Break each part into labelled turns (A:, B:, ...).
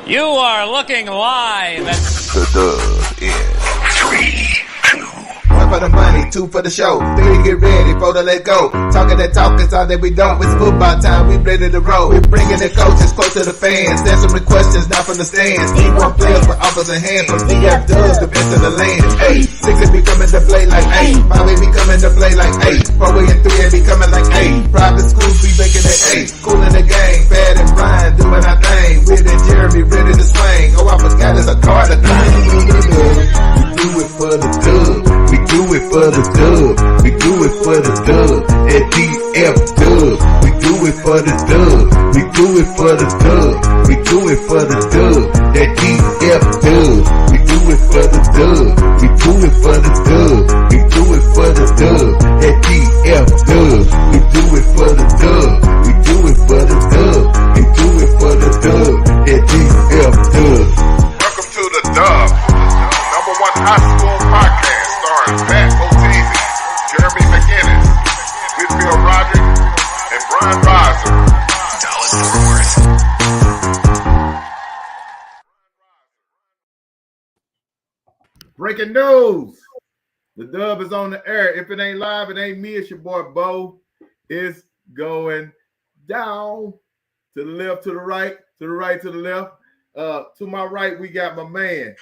A: You are looking live at
B: The dub is 3, 2.
C: One for the money, two for the show, three get ready, four to let go. Talking that talk is all that we don't. It's football time, we ready to roll. We bringing the coaches close to the fans, answering questions not from the stands. D1 players with offers in hand, from DF Dubs, the best of the land. Hey, six be coming to play like eight, five be coming to play like eight, 4 and 3 be coming like eight. Private schools be making it eight, cool in the game, Bad and Brian doing our thing. Weird and Jeremy ready to swing. Oh, I forgot it's a Carter thing. We do it for the dub. We do it for the dub. We do it for the dub. At DF Dub. We do it for the dub. We do it for the dub. We do it for the dub. At DF Dub. We do it for the dub. We do it for the dub. We do it for the dub. At DF Dub. We do it for the dub. We do it for the dub. We do it for the dub. At DF Dub.
B: Welcome to the dub, #1 high school podcast starring Pat O'Teasy, Jeremy McGinnis, Whitfield Roderick, and Brian Riser. Dallas Fort Worth.
D: Breaking news. The dub is on the air. If it ain't live, it ain't me. It's your boy Bo. It's going down. To the left, to the right, to the right, to the left. To my right, we got my man.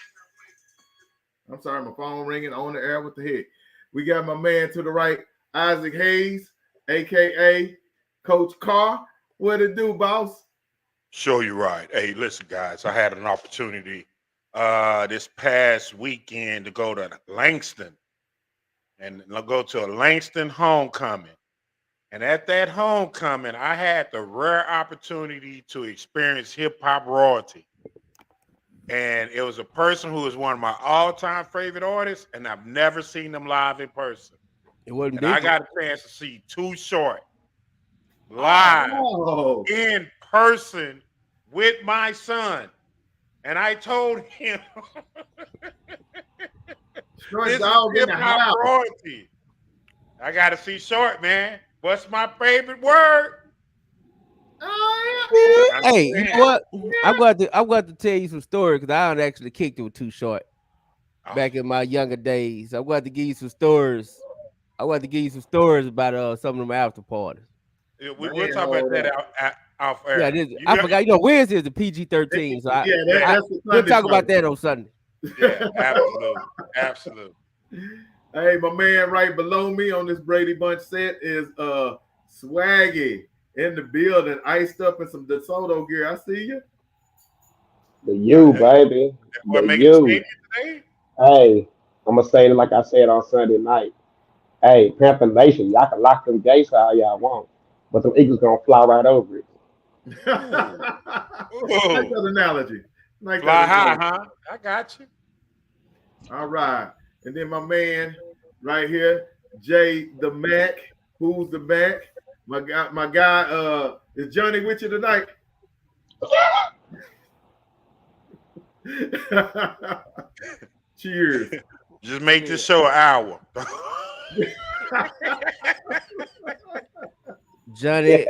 D: I'm sorry, my phone ringing on the air. What the heck? We got my man to the right, Isaac Hayes, a.k.a. Coach Carr. What it do, boss?
E: Show you right. Hey, listen, guys, I had an opportunity this past weekend to go to Langston and go to a Langston homecoming. And at that homecoming, I had the rare opportunity to experience hip-hop royalty. And it was a person who is one of my all-time favorite artists, and I've never seen them live in person.
F: It wasn't.
E: And I got a chance to see Too Short live in person with my son. And I told him, this is hip-hop royalty. I got to see Short, man. What's my favorite word?
F: Hey, you know what? I'm going to tell you some stories because I don't actually kicked it with Too Short back in my younger days. I'm going to give you some stories. I want to give you some stories about some of them after parties.
E: Yeah, we'll talk about that off air.
F: Yeah, I forgot. You know, Wednesday is the PG-13, so we'll talk about that on Sunday.
E: Yeah, absolutely, absolutely.
D: Hey, my man right below me on this Brady Bunch set is Swaggy in the building, iced up in some Desoto gear. I see you.
G: The you, baby.
E: The you.
G: Hey, I'm going to say it like I said on Sunday night. Hey, Panther Nation, y'all can lock them gates how y'all want, but them Eagles going to fly right over it.
D: Nice that analogy.
E: Fly high, huh? I got you.
D: All right. And then my man right here, Jay the Mac. Who's the Mac? My guy, is Johnny with you tonight? Cheers.
E: Just make this show an hour.
F: Johnny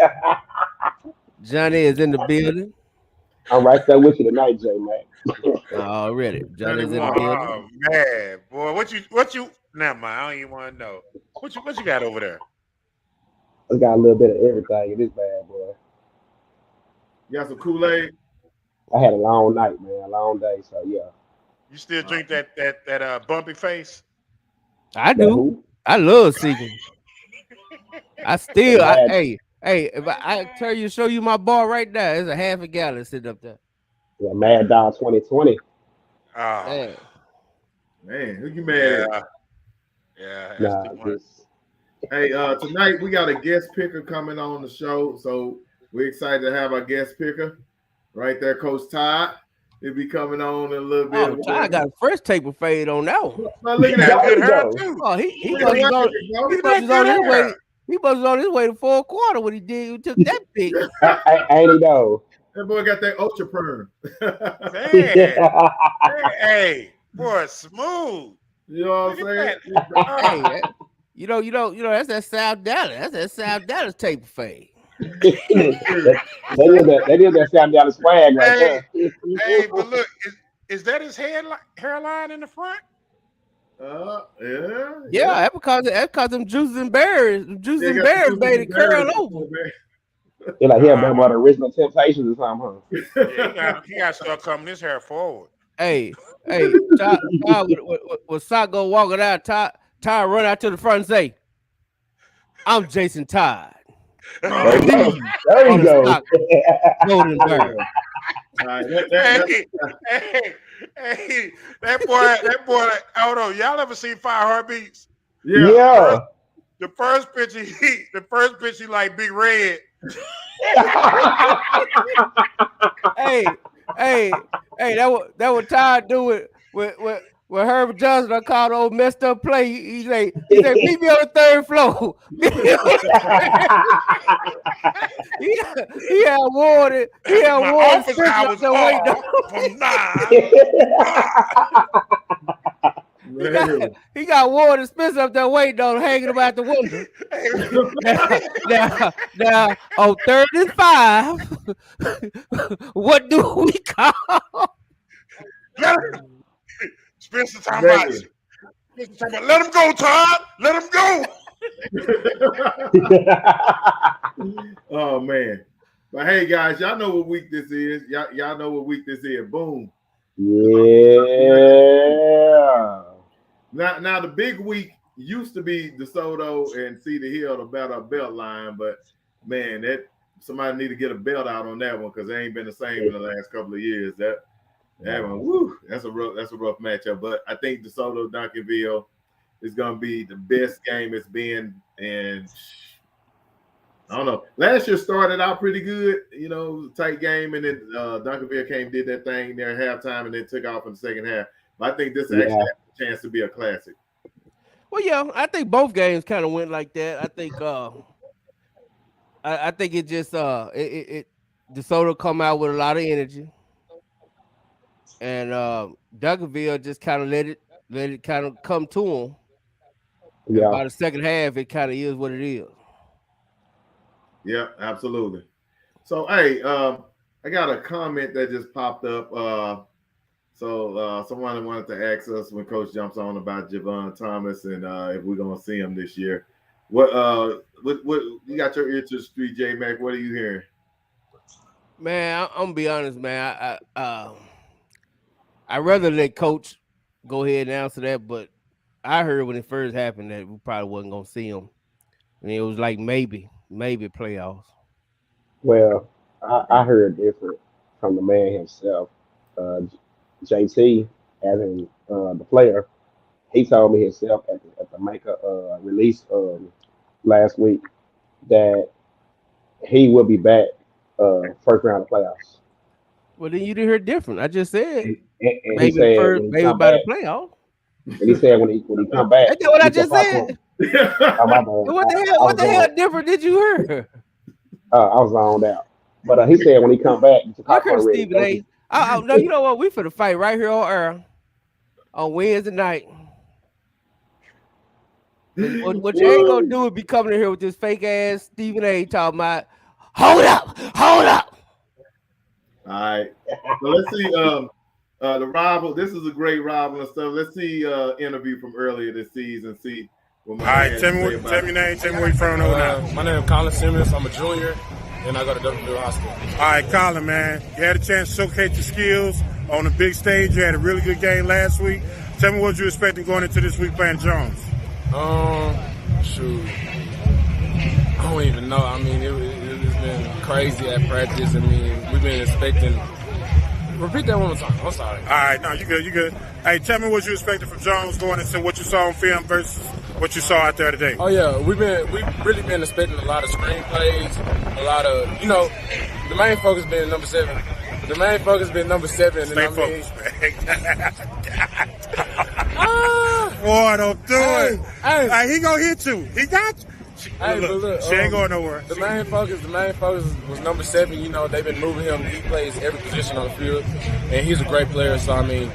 F: is in the building.
G: I'm right there with you tonight, Jay, man.
F: Already. Johnny's in the building.
E: Oh man, boy, what you never mind, I don't even want to know. What you got over there?
G: I got a little bit of everything in this bad boy.
D: You got some Kool-Aid?
G: I had a long night, man, a long day, so yeah.
E: You still drink that bumpy face?
F: I do. I love Seeking. Hey, if I tell you, show you my bar right now, there's a half a gallon sitting up there.
G: Yeah, Mad Dog 2020.
D: Man, who you mad at?
E: Yeah.
D: Hey, tonight we got a guest picker coming on the show, so we're excited to have our guest picker right there, Coach Todd. He'll be coming on in a little bit.
F: Oh, Todd got a fresh taper fade on that one.
D: Look at that.
F: Oh, he was on his way to fourth quarter when he took that pick.
G: Ain't he though?
D: That boy got that ultra perm.
E: Hey, boy, smooth.
D: You know what I'm saying?
F: Hey, you know, that's that South Dallas. That's that South Dallas taper fade.
G: They did that sound down the swag right there.
E: Hey, but look, is that his hairline in the front?
F: Yeah, that's because them juices and berries made it curl over.
G: He like he about the original Temptations or something, huh?
E: Yeah, he got to start coming his hair forward.
F: Hey, Todd when Sago walking out, Todd run out to the front and say, "I'm Jason Todd."
G: There you go.
F: Golden bird.
E: Hey, that boy. Hold on, y'all ever seen 5 Heartbeats?
G: Yeah.
E: The first pitch he like Big Red.
F: hey, that what Todd do with Herbert Johnson. I called old messed up play. He say meet me on the 3rd floor. he had awarded. He had awarded
E: from 9.
F: He got Ward and Spencer up there waiting on, hanging about the window. now, on 3rd and 5, what do we call?
E: Spencer talking about, let him go, Todd. Let him go.
D: Oh man. But hey guys, y'all know what week this is. Y'all know what week this is. Boom.
G: Yeah.
D: Now the big week used to be DeSoto and Cedar Hill to battle a belt line, but man, that somebody need to get a belt out on that one because they ain't been the same in the last couple of years. That one, woo, that's a rough matchup. But I think DeSoto Duncanville is gonna be the best game it's been, and I don't know. Last year started out pretty good, you know, it was a tight game, and then Duncanville came did that thing there at halftime, and then took off in the second half. But I think this actually has a chance to be a classic.
F: Well, yeah, I think both games kind of went like that. I think I think it just DeSoto come out with a lot of energy, and Duncanville just kind of let it kind of come to them. Yeah. By the second half, it kind of is what it is.
D: Yeah, absolutely. So, hey, I got a comment that just popped up. So someone wanted to ask us when Coach jumps on about Javon Thomas and if we're gonna see him this year. What you got your ear to the street, J Mac? What are you hearing?
F: Man, I'm gonna be honest, man. I'd rather let Coach go ahead and answer that, but I heard when it first happened that we probably wasn't gonna see him, and it was like maybe playoffs.
G: Well, I heard different from the man himself. JT, as in the player, he told me himself at the Maker release last week that he will be back first round of playoffs.
F: Well, then you did hear different. I just said
G: and
F: maybe
G: he said
F: maybe by the playoff.
G: And he said when he come back.
F: That's what I just said. What the hell different did you hear?
G: I was zoned out. But he said when he come back,
F: I heard Stephen A. No, you know what? We finna fight right here on air on Wednesday night. What you ain't gonna do is be coming in here with this fake ass Stephen A. talking about hold up.
D: All right. So let's see the rival. This is a great rival and stuff. Let's see interview from earlier this season. See what my
E: all right, tell me your name, tell me where you from.
H: My name is Colin Simmons. I'm a junior. And I go to Duncanville High School.
E: All right, Colin, man. You had a chance to showcase your skills on the big stage. You had a really good game last week. Tell me what you expecting going into this week playing Jones.
H: Shoot. I don't even know. I mean, it's been crazy at practice. I mean, we've been expecting. Repeat that one more time. I'm sorry.
E: All right, no, you good. Hey, tell me what you expected from Jones going into what you saw on film versus what you saw out there today.
H: Oh yeah, we've really been expecting a lot of screen plays, a lot of the main focus being number 7. The main focus being number 7.
E: Stay focused, man. Boy, don't do it. Hey, he gonna hit you. He got you.
H: Hey, look,
E: she ain't going nowhere.
H: The main focus was number 7. You know, they've been moving him. He plays every position on the field, and he's a great player. So I mean,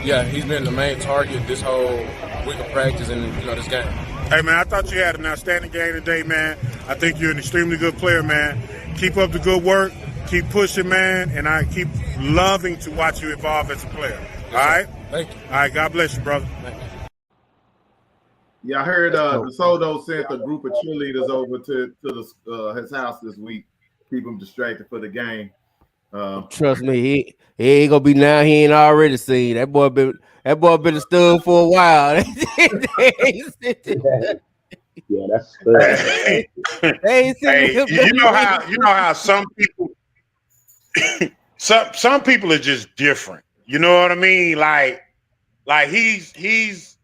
H: yeah, he's been the main target this whole week of practice and this game.
E: Hey, man, I thought you had an outstanding game today, man. I think you're an extremely good player, man. Keep up the good work. Keep pushing, man, and I keep loving to watch you evolve as a player. All right?
H: Thank you.
E: All right, God bless you, brother.
D: Yeah, I heard Desoto sent a group of cheerleaders over to his house this week, keep him distracted for the game.
F: Trust me, he ain't gonna be now. He ain't already seen that boy. Been a stud for a while.
G: Yeah, that's
E: Hey,
F: They ain't seen him.
E: you know how some people some people are just different. You know what I mean? Like he's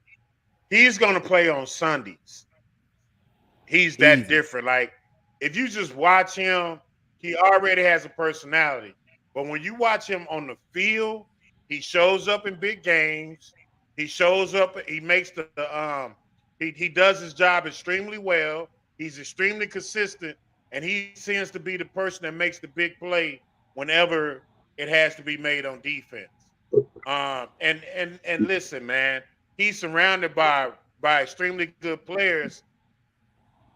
E: gonna play on Sundays. He's that
F: Easy.
E: different. Like if you just watch him, he already has a personality. But when you watch him on the field, he shows up in big games. He shows up. He makes he does his job extremely well. He's extremely consistent, and he seems to be the person that makes the big play whenever it has to be made on defense. And listen, man, he's surrounded by extremely good players,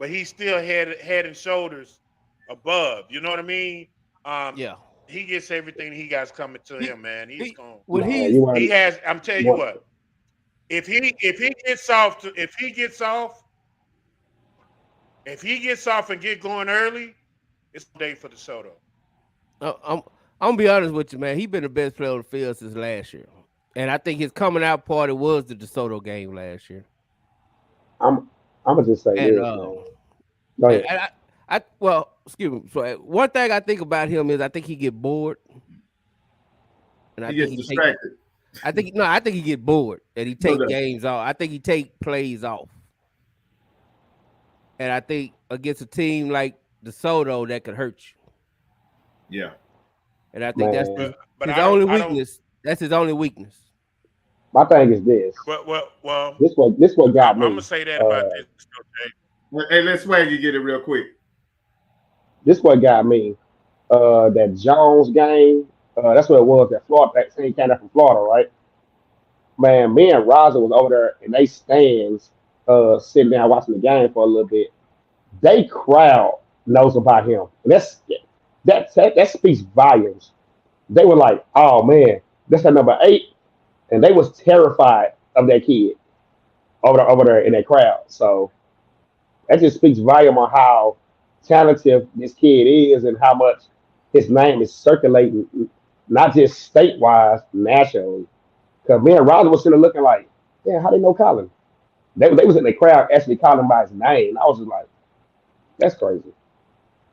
E: but he's still head and shoulders above. You know what I mean?
F: Yeah.
E: He gets everything he got coming to him, man. He's going.
F: When
E: He has. I'm telling you what. If he gets off and get going early, it's a day for Desoto.
F: I'm gonna be honest with you, man. He been the best player on the field since last year, and I think his coming out party was the DeSoto game last year.
G: I'm gonna just say
F: And
G: this, man. Go ahead.
F: and well, excuse me. So one thing I think about him is I think he get bored, and
D: He gets distracted.
F: I think he get bored and he take games off. I think he take plays off, and I think against a team like DeSoto that could hurt you.
D: Yeah.
F: And I think
G: Man.
F: that's his only weakness. That's his only weakness.
G: My thing is this.
E: Well.
G: This what got me.
E: I'm gonna say that about this. Okay.
D: Hey, let's swag you get it real quick.
G: This what got me. That Jones game. That's what it was. That Florida, that team came out from Florida, right? Man, me and Raza was over there in they stands, sitting down watching the game for a little bit. They crowd knows about him. That speaks volumes. They were like, "Oh man, that's that number 8," and they was terrified of that kid over there in that crowd. So that just speaks volume on how talented this kid is and how much his name is circulating, not just statewide, nationally. Because me and Roger was sitting there looking like, yeah, how they know Colin? They was in the crowd actually calling him by his name. I was just like, that's crazy.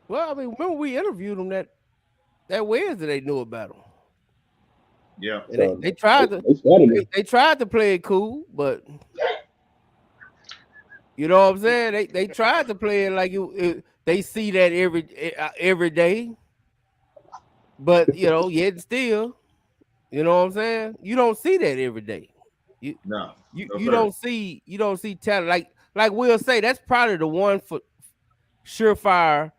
F: Well, I mean, remember we interviewed him that Wednesday. They knew about him.
D: Yeah,
F: and they tried to play it cool, but you know what I'm saying. They tried to play it like they see that every day, but yet still, you know what I'm saying. You don't see that every day. You don't see talent like Will say. That's probably the one for surefire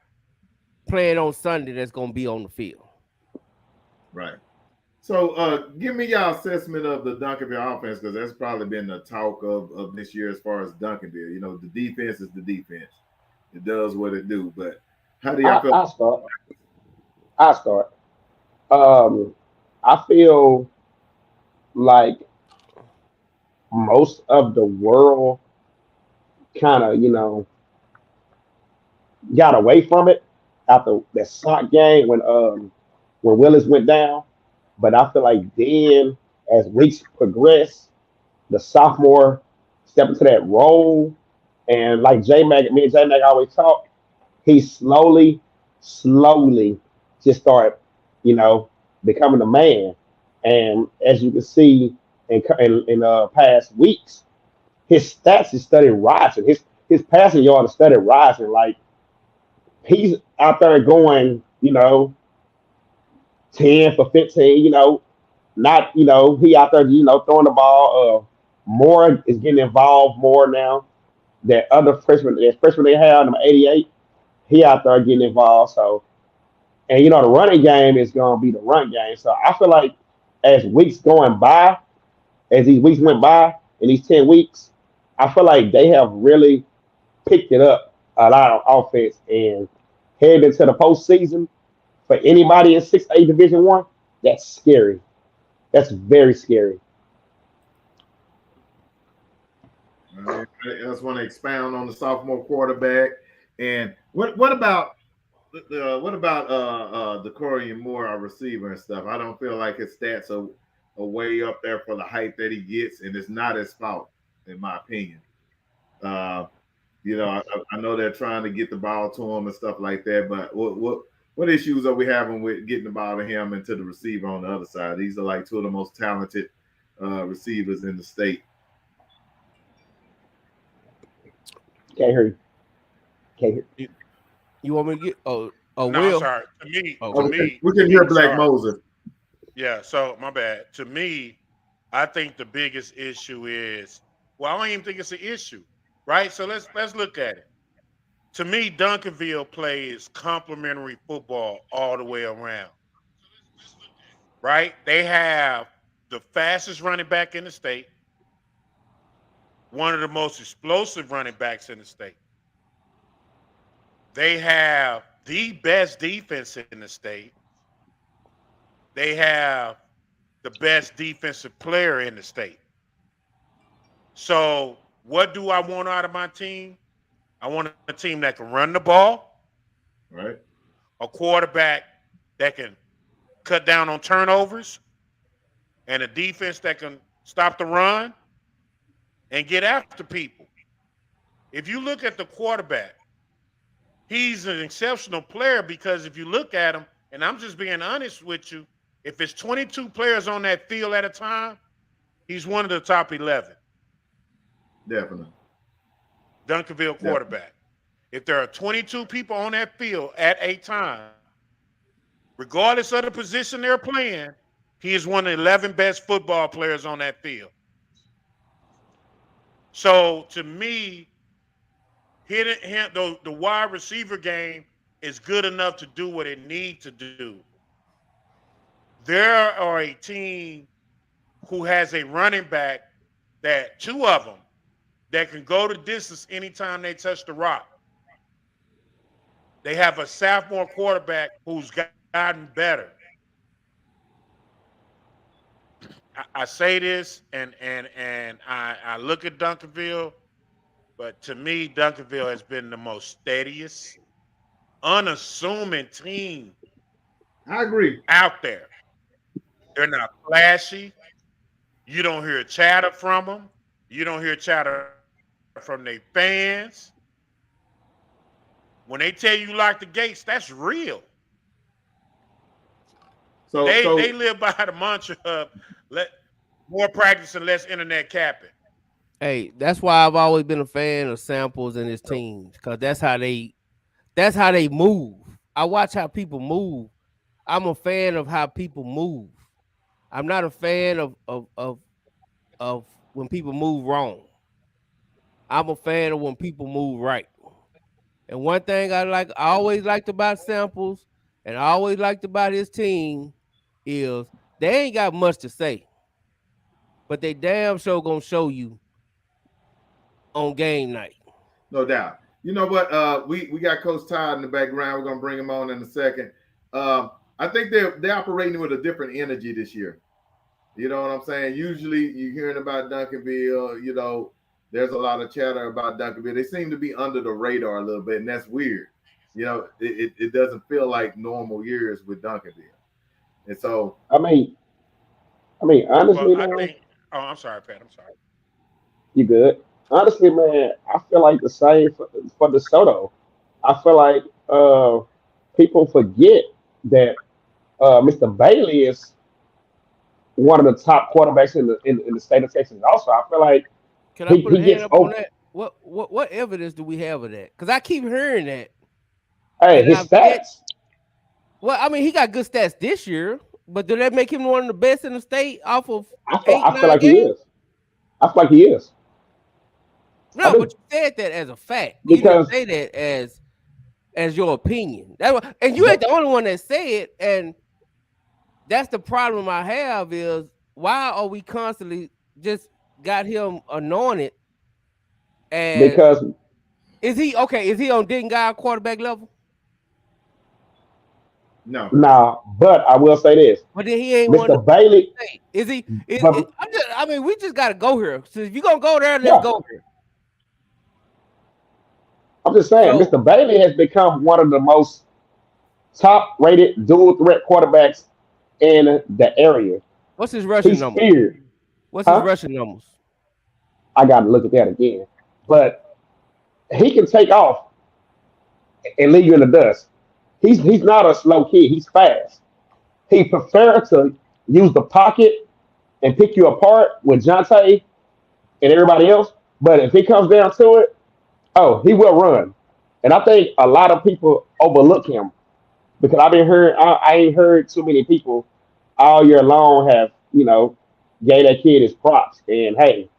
F: playing on Sunday that's gonna be on the field.
D: Right. So give me y'all assessment of the Duncanville offense, because that's probably been the talk of this year as far as Duncanville. You know, the defense is the defense. It does what it do. But how do y'all feel?
G: I'll start. I feel like most of the world kind of, got away from it after that sock game when Willis went down. But I feel like then as weeks progress, the sophomore step into that role. And like me and J Mac always talk, he slowly just started, becoming the man. And as you can see in past weeks, his stats is started rising. His passing yard is started rising. Like he's out there going, 10 for 15, not, he out there, throwing the ball. More is getting involved more now. That other freshman they have, number 88, he out there getting involved. So, and the running game is going to be the run game. So I feel like as these weeks went by in these 10 weeks, I feel like they have really picked it up a lot of offense and headed into the postseason for anybody in 6A Division One. That's scary. That's very scary.
D: I just want to expound on the sophomore quarterback. And what about Decorian Moore, our receiver and stuff? I don't feel like his stats are way up there for the hype that he gets, and it's not his fault, in my opinion. I know they're trying to get the ball to him and stuff like that, but what issues are we having with getting the ball to him and to the receiver on the other side? These are like two of the most talented receivers in the state.
G: Can't hear you. Can't hear.
F: You want me to get?
E: No,
F: Will?
E: I'm sorry. To me,
D: we can hear Black
E: sorry.
D: Moses.
E: Yeah, so my bad. To me, I think the biggest issue is, well, I don't even think it's an issue, right? So let's look at it. To me, Duncanville plays complementary football all the way around, right? They have the fastest running back in the state, one of the most explosive running backs in the state. They have the best defense in the state. They have the best defensive player in the state. So what do I want out of my team? I want a team that can run the ball,
D: right?
E: A quarterback that can cut down on turnovers, and a defense that can stop the run and get after people. If you look at the quarterback, he's an exceptional player because if you look at him, and I'm just being honest with you, if it's 22 players on that field at a time, he's one of the top 11.
D: Definitely.
E: Duncanville quarterback. If there are 22 people on that field at a time, regardless of the position they're playing, he is one of the 11 best football players on that field. So to me, the wide receiver game is good enough to do what it needs to do. There are a team who has a running back that two of them that can go the distance anytime they touch the rock. They have a sophomore quarterback who's gotten better. I say this and I look at Duncanville, but to me, Duncanville has been the most steadiest, unassuming team.
D: I agree.
E: Out there. They're not flashy. You don't hear chatter from them. You don't hear chatter from their fans. When they tell you lock the gates, that's real. So they live by the mantra of more practice and less internet capping.
F: Hey, that's why I've always been a fan of Samples and his teams, because that's how they move. I watch how people move. I'm a fan of how people move. I'm not a fan of when people move wrong. I'm a fan of when people move right. And one thing I always liked about Samples, and I always liked about his team, is they ain't got much to say, but they damn sure gonna show you on game night.
D: No doubt. You know what? We got Coach Todd in the background. We're gonna bring him on in a second. I think they're operating with a different energy this year. You know what I'm saying? Usually you're hearing about Duncanville, you know, there's a lot of chatter about Duncanville. They seem to be under the radar a little bit, and that's weird. You know, it doesn't feel like normal years with Duncanville. And so
G: I mean, honestly, man.
E: I'm sorry, Pat. I'm sorry.
G: You good? Honestly, man, I feel like the same for Desoto. I feel like people forget that Mr. Bailey is one of the top quarterbacks in the state of Texas. Also, I feel like
F: can I put a hand up on that? What evidence do we have of that? Because I keep hearing that.
G: Hey, his stats.
F: Well, I mean, he got good stats this year, but do that make him one of the best in the state off of
G: I feel like he is. I feel like he is.
F: No, but you said that as a fact. You didn't say that as your opinion. And you ain't the only one that said it. And that's the problem I have is why are we constantly just got him anointed? And Is he okay? Is he on Denton guy quarterback level?
D: No.
G: Nah, but I will say this.
F: But then he ain't one.
G: Mr. Bailey,
F: Is he?
G: but
F: I mean, we just gotta go here. So if you're gonna go there, let's
G: yeah,
F: go here.
G: I'm just saying,
F: So
G: Mr. Bailey has become one of the most top-rated dual threat quarterbacks in the area.
F: what's his rushing
G: He's
F: numbers?
G: feared,
F: What's his
G: huh?
F: rushing numbers?
G: I got to look at that again. But he can take off and leave you in the dust. He's not a slow kid. He's fast. He prefers to use the pocket and pick you apart with Jonte and everybody else. But if it comes down to it, oh, he will run. And I think a lot of people overlook him because I ain't heard too many people all year long have, gave that kid his props. And hey,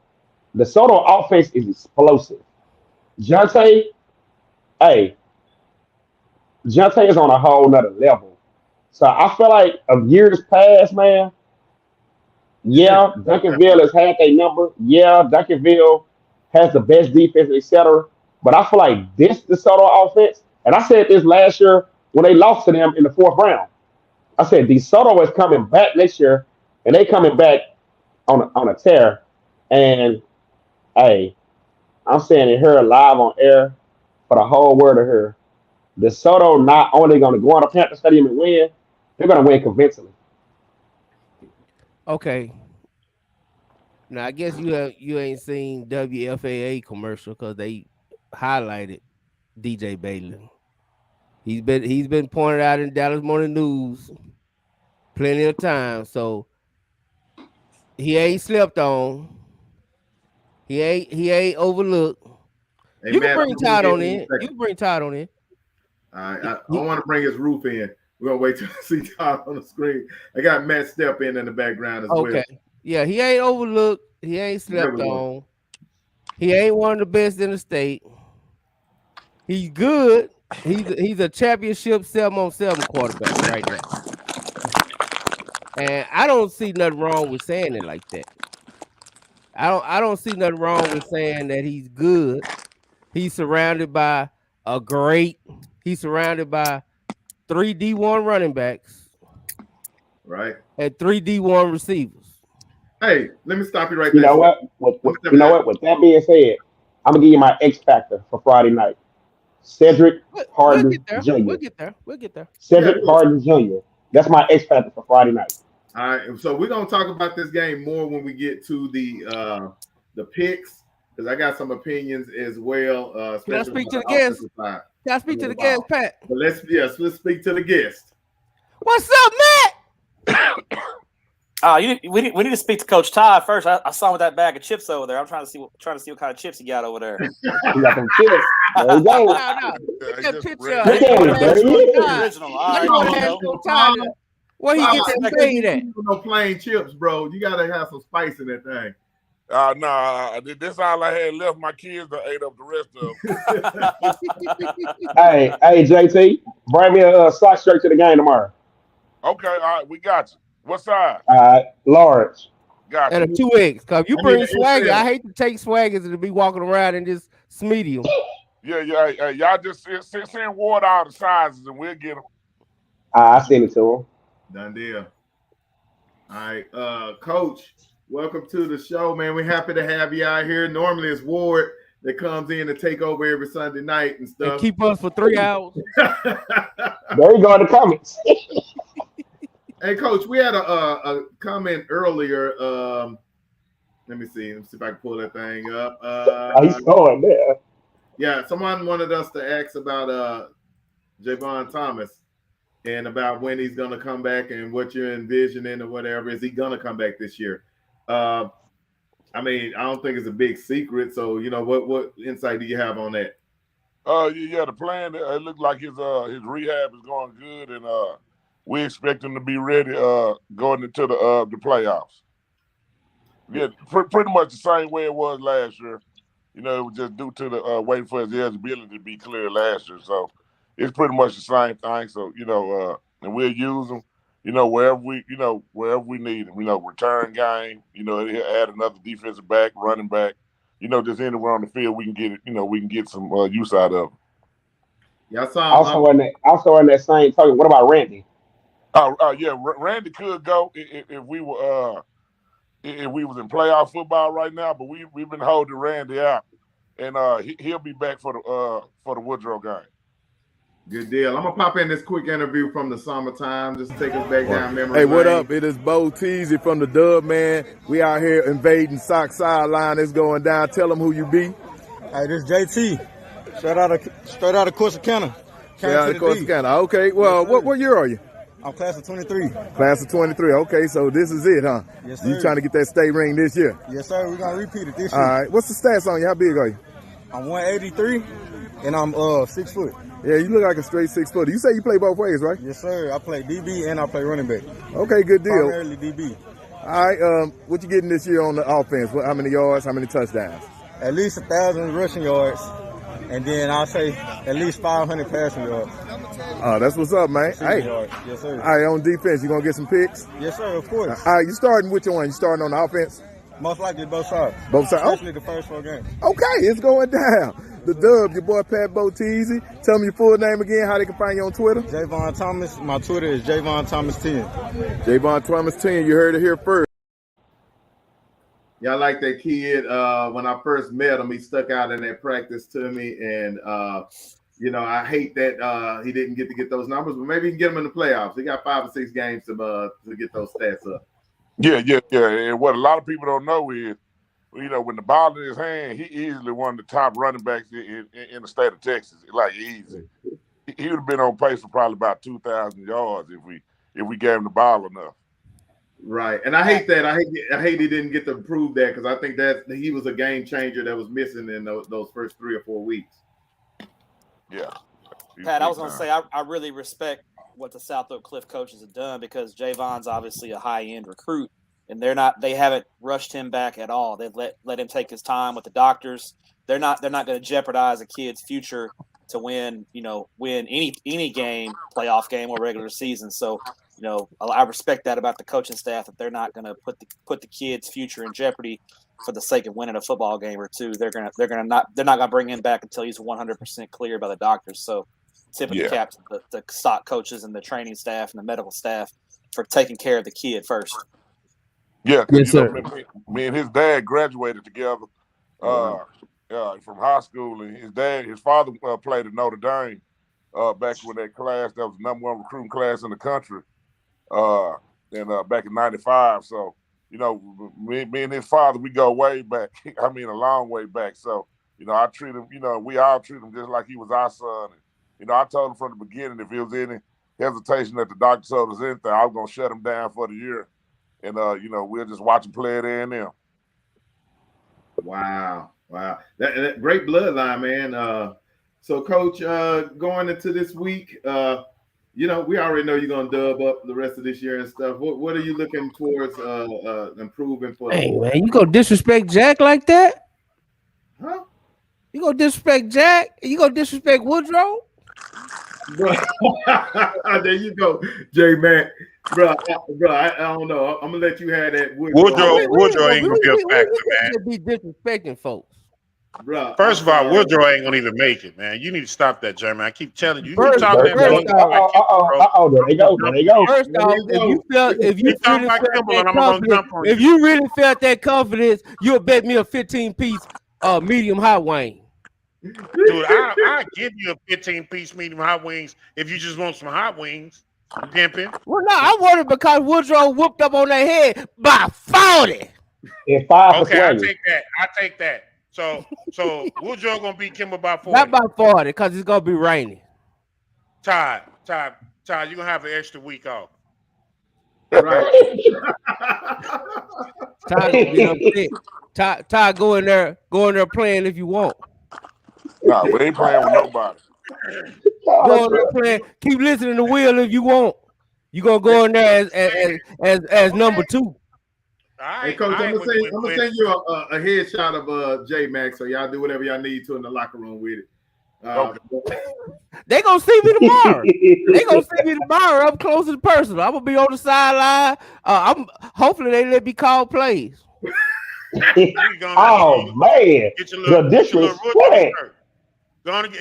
G: the Soto offense is explosive. Jonte, hey, Jonte is on a whole nother level. So I feel like of years past, man, yeah, Duncanville has had a number. Yeah, Duncanville has the best defense, etc. But I feel like this DeSoto offense, and I said this last year when they lost to them in the fourth round. I said DeSoto is coming back next year, and they coming back on a tear. And hey, I'm saying it here live on air for the whole world to hear. DeSoto not only going to go on to Panther Stadium and win, they're going to win convincingly.
F: Okay. Now I guess you ain't seen WFAA commercial because they highlighted DJ Bailey. He's been pointed out in Dallas Morning News plenty of times. So he ain't slept on. He ain't overlooked.
D: Hey,
F: You can
D: Matt,
F: bring
D: I'm gonna
F: Todd
D: get
F: on
D: in a
F: in. You
D: second.
F: can bring Todd on in.
D: All right, I want to bring his roof in. We're gonna wait till I see Todd on the screen. I got Matt Step in the background as well.
F: Okay. Yeah, he ain't overlooked. He ain't slept on. He ain't one of the best in the state. He's good. He's a championship 7-on-7 quarterback right now. And I don't see nothing wrong with saying it like that. I don't see nothing wrong with saying that he's good. He's surrounded by he's surrounded by 3 D1 running backs,
D: right,
F: and 3 D1 receivers.
D: Hey, let me stop you right
G: You
D: there.
G: know what? You know what? With that being said, I'm gonna give you my X factor for Friday night. Cedric
F: We'll
G: Harden
F: get there.
G: Jr.
F: We'll get there.
G: Cedric Harden Jr. That's my X factor for Friday night.
D: All right, so we're gonna talk about this game more when we get to the picks because I got some opinions as well.
F: Can I
D: Especially
F: speak
D: on
F: to the
D: the
F: guest?
D: offensive side.
F: Can I speak to the guest, Pat?
D: But let's speak to the guest.
F: What's up, Matt?
I: We need to speak to Coach Todd first. I saw him with that bag of chips over there. I'm trying to see what kind of chips he got over there.
G: You got some chips. There you go.
F: No. Get that picture up.
G: Look at it. There he is.
I: Original. All
F: I
I: right,
F: want to
I: you
F: ask
I: know.
F: Coach Todd where he gets that fade at.
D: No plain chips, bro. You gotta have some spice in that thing.
B: Nah, this all I had left. My kids that ate up the rest of them.
G: Hey, JT, bring me a sock shirt to the game tomorrow.
B: Okay, all right, we got you. What size?
G: Large.
B: Got
F: And a
B: you.
F: 2X. Cause if you bring swagger,
D: XL.
F: I hate to take swaggers and to be walking around in this medium.
B: Yeah. Hey, y'all just send word all the sizes and we'll get them.
G: I send it to him.
D: Done deal. All right, Coach, welcome to the show, man. We're happy to have you out here. Normally it's Ward that comes in to take over every Sunday night and stuff.
F: And keep us for 3 hours.
G: There you go in the comments.
D: Hey, Coach, we had a comment earlier. Let me see if I can pull that thing up.
G: He's going there.
D: Yeah, someone wanted us to ask about Javon Thomas and about when he's going to come back and what you're envisioning or whatever. Is he going to come back this year? I mean, I don't think it's a big secret. So, what insight do you have on that?
B: Yeah, the plan, it looks like his rehab is going good, and we expect him to be ready going into the playoffs. Yeah, pretty much the same way it was last year. It was just due to the waiting for his eligibility to be clear last year. So it's pretty much the same thing. So, and we'll use him, wherever we need him. Return game, he'll add another defensive back, running back. just anywhere on the field we can get it. We can get some use out of.
D: Yeah, I saw
G: Also in that same token, what about Randy?
B: Yeah, Randy could go if we were if we was in playoff football right now, but we've been holding Randy out, and he'll be back for the Woodrow game.
D: Good deal. I'm gonna pop in this quick interview from the summertime. Just take us back down memory
J: Hey, what
D: lane.
J: up? It is Bo Teasy from the Dub, man. We out here invading Sock Sideline. It's going down. Tell them who you be.
K: Hey, this JT. Straight out of Corsicana.
J: Straight out of Corsicana. Okay. Well,
K: yes,
J: what year are you?
K: I'm class of 23.
J: Class of 23. Okay, so this is it, huh?
K: Yes, sir.
J: You trying to get that state ring this year?
K: Yes, sir. We're gonna repeat it this
J: year. All right. What's the stats on you? How big are you?
K: I'm 183, and I'm 6 foot.
J: Yeah, you look like a straight 6 footer. You say you play both ways, right?
K: Yes, sir. I play DB and I play running back.
J: Okay, good deal.
K: Primarily DB.
J: All right. What you getting this year on the offense? How many yards? How many touchdowns?
K: At least 1,000 rushing yards, and then I'll say at least 500 passing yards.
J: Oh, that's what's up, man. Hey.
K: Yards. Yes, sir.
J: All right, on defense, you gonna get some picks?
K: Yes, sir. Of course.
J: All right, you starting which one? You starting on the offense?
K: Most likely both sides.
J: Both sides.
K: Especially the first 4 games.
J: Okay, it's going down. The Dub, your boy Pat Boteezy. Tell me your full name again, how they can find you on Twitter.
K: Javon Thomas. My Twitter is Javon Thomas 10.
J: Javon Thomas 10. You heard it here first.
D: Y'all like that kid. When I first met him, he stuck out in that practice to me, and I hate that he didn't get those numbers, but maybe he can get them in the playoffs. He got 5 or 6 games to get those stats up.
B: Yeah. And what a lot of people don't know is, when the ball in his hand, he easily one of the top running backs in the state of Texas. Like easy, he would have been on pace for probably about 2,000 yards if we gave him the ball enough.
D: Right, and I hate that. I hate he didn't get to prove that, because I think that he was a game changer that was missing in those first 3 or 4 weeks.
B: Yeah,
I: Pat, I was gonna say I really respect what the South Oak Cliff coaches have done, because Javon's obviously a high end recruit. And they haven't rushed him back at all. They've let him take his time with the doctors. They're not going to jeopardize a kid's future to win any game, playoff game or regular season. So, I respect that about the coaching staff, that they're not going to put the kid's future in jeopardy for the sake of winning a football game or two. They're not going to bring him back until he's 100% clear by the doctors. So, tip of the cap to the stock coaches and the training staff and the medical staff for taking care of the kid first.
B: Yeah,
J: yes, sir.
B: Me and his dad graduated together from high school, and his father played at Notre Dame back when that class that was the #1 recruiting class in the country, and back in '95. So me and his father, we go way back. I mean, a long way back. So I treat him. We all treat him just like he was our son. And, I told him from the beginning, if there was any hesitation that the doctor told us anything, I was gonna shut him down for the year. And, we'll just watch him play it in there.
D: Wow. That great bloodline, man. So, Coach, going into this week, we already know you're going to dub up the rest of this year and stuff. What are you looking towards improving for?
F: Hey, man, you going to disrespect Jack like that?
D: Huh?
F: You going to disrespect Jack? You going to disrespect Woodrow?
D: There you go, J Mac. Bro, I don't know. I'm gonna let you have that.
E: Woodrow ain't gonna be a factor, man.
F: Be disrespecting folks,
D: bro.
E: First of all, Woodrow ain't gonna even make it, man. You need to stop that, Jeremy. I keep telling you.
F: First off,
G: there they go.
F: First off, if you really felt that confidence, you'll bet me a 15-piece medium hot wing.
E: Dude, I'll give you a 15-piece medium hot wings if you just want some hot wings. Pimping.
F: Well, no, I want it because Woodrow whooped up on their head by 40.
G: And 5
E: okay, I take that. So Woodrow gonna beat Kimber by 40.
F: Not by 40, because it's gonna be raining.
E: Todd, you're gonna have an extra week off.
D: Right.
F: Todd gonna be upset. Todd, go in there playing if you want.
B: No, we ain't playing with nobody.
F: Go in there playing. Keep listening to Will if you want. You gonna go in there as number 2.
D: Hey, Coach, I'm gonna send you a headshot of J Max, so y'all do whatever y'all need to in the locker room with it.
F: They gonna see me tomorrow. Up close and personal. I'm gonna be on the sideline. Hopefully they let me call plays.
G: Oh man,
E: Get your
G: the
E: little
G: disrespect.
E: rookie shirt.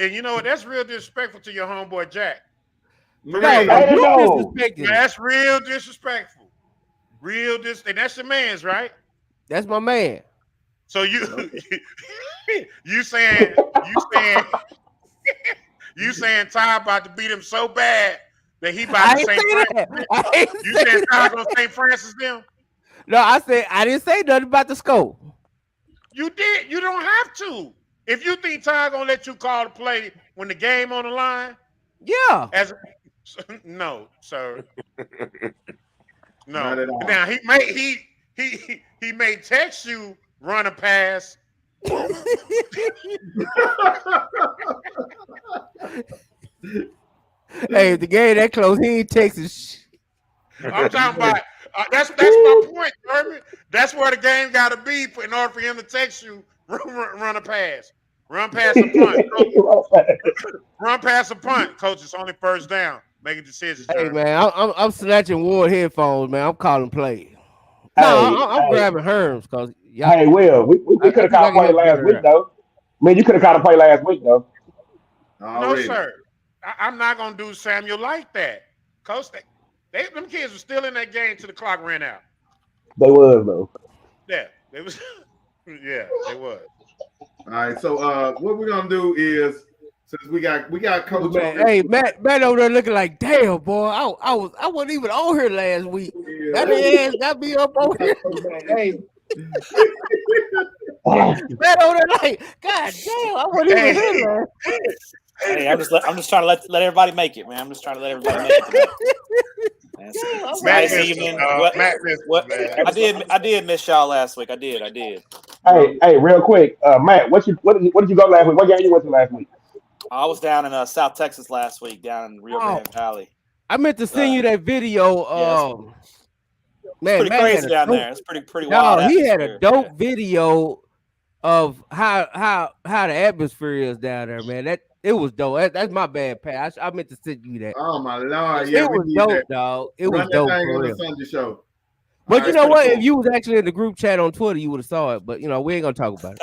E: And you know what? That's real disrespectful to your homeboy Jack. For
F: No,
E: real.
F: you
G: No.
F: disrespecting.
E: That's real disrespectful. And that's your man's, right?
F: That's my man.
E: So you saying Ty about to beat him so bad that he about to St. Francis. You saying Ty gonna St. Francis them?
F: No, I didn't say nothing about the scope.
E: You did. You don't have to. If you think Ty gonna let you call the play when the game on the line,
F: yeah.
E: No, sir.
D: Not
E: No.
D: at all.
E: Now he may text you run a pass.
F: Hey, if the game that close, he ain't texting.
E: I'm talking about that's my point, Herman. That's where the game got to be in order for him to text you run a pass. Run past a punt. Run past a punt, coach. It's only first down. Making decisions.
F: Hey
E: Jeremy.
F: man, I'm snatching Ward headphones, man. I'm calling play. No, I'm grabbing Herms because
G: Hey, Will, we could have caught a play last week though. I mean, you could have caught a play last week though.
E: No, sir. I'm not gonna do Samuel like that, coach. Them kids were still in that game till the clock ran out.
G: They was though.
E: Yeah, they was. Yeah, they was.
D: All right, so what we're gonna do is since we got coach.
F: Hey, Matt over there looking like damn boy. I wasn't even on here last week.
D: Yeah.
F: That ass got me up on here. Hey. Matt over there like, God damn, I wasn't even here last.
I: Hey, I'm just trying to let everybody make it, man. I'm just trying to let everybody make it. Nice evening. I did miss y'all last week. I did.
G: Hey, real quick, Matt, what did you go last week? What game you went to last week?
I: I was down in South Texas last week, down in Rio Grande Valley.
F: I meant to send you that video. Man,
I: pretty crazy down there. It's pretty wild.
F: No, he had a dope video of how the atmosphere is down there, man. It was dope. That's my bad, Pat. I meant to send you that.
D: Oh my Lord! Yeah,
F: it was dope, dog. It was dope.
D: On the Sunday show.
F: But you know what? Cool. If you was actually in the group chat on Twitter, you would have saw it. But we ain't gonna talk about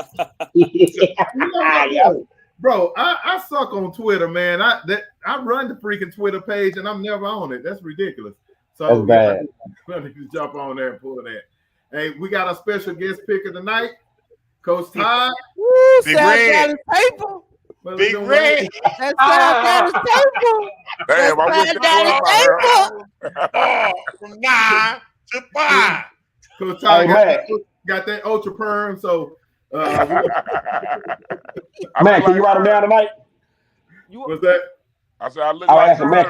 D: it. Bro, I suck on Twitter, man. I run the freaking Twitter page and I'm never on it. That's ridiculous. So
G: that's bad.
D: Let me just jump on there and pull that. Hey, we got a special guest picker tonight, Coach Todd.
F: Woo, Big Red. Paper.
E: Big Red.
F: That's got his paper.
L: Damn,
E: from 9 to 5.
D: Coach Todd got that ultra perm, so
G: Matt, can you write them down tonight?
D: What's that?
L: I said I look
G: like asking Matt,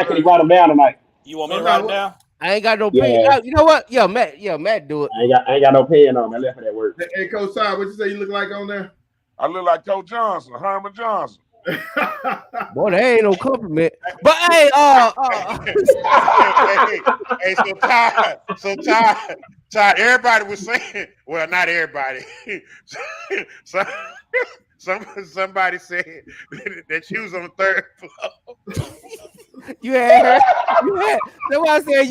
G: can you write them down tonight?
I: You want me to write them down?
F: I ain't got no pen. You know what? Matt do it.
G: I ain't got no pen on. I left for that work.
D: Hey, Coach Todd, what you say you look like on there?
L: I look like Coach Johnson, Herman Johnson.
F: Boy, that ain't no compliment. But hey,
E: so Todd, everybody was saying, well, not everybody. Somebody said that you was on the third floor.
F: Somebody said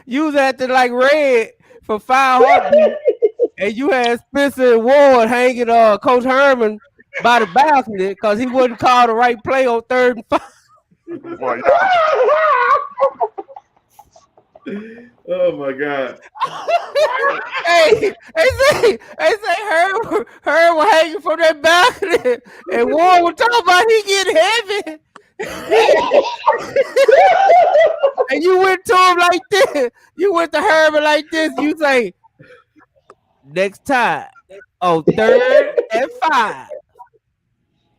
F: you was acting like Red for 5 heartbeats, and you had Spencer and Ward hanging Coach Herman by the balcony because he wouldn't call the right play on 3rd and 5.
L: Boy,
D: oh my God!
F: Hey, say Herb was hanging from that balcony, and Ward was talking about he getting heavy. And you went to him like this. You went to Herman like this. You say, next time on 3rd and 5,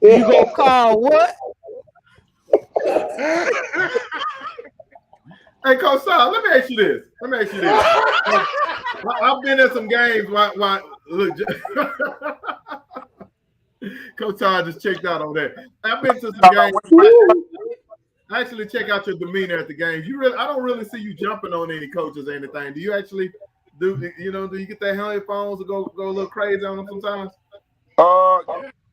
F: you gonna call what?
D: Hey, Coach Todd, let me ask you this. I've been in some games. Look, Coach Todd just checked out on that. I've been to some games. Actually, check out your demeanor at the games. I don't really see you jumping on any coaches or anything. Do you actually do you get that headphones or go a little crazy on them sometimes?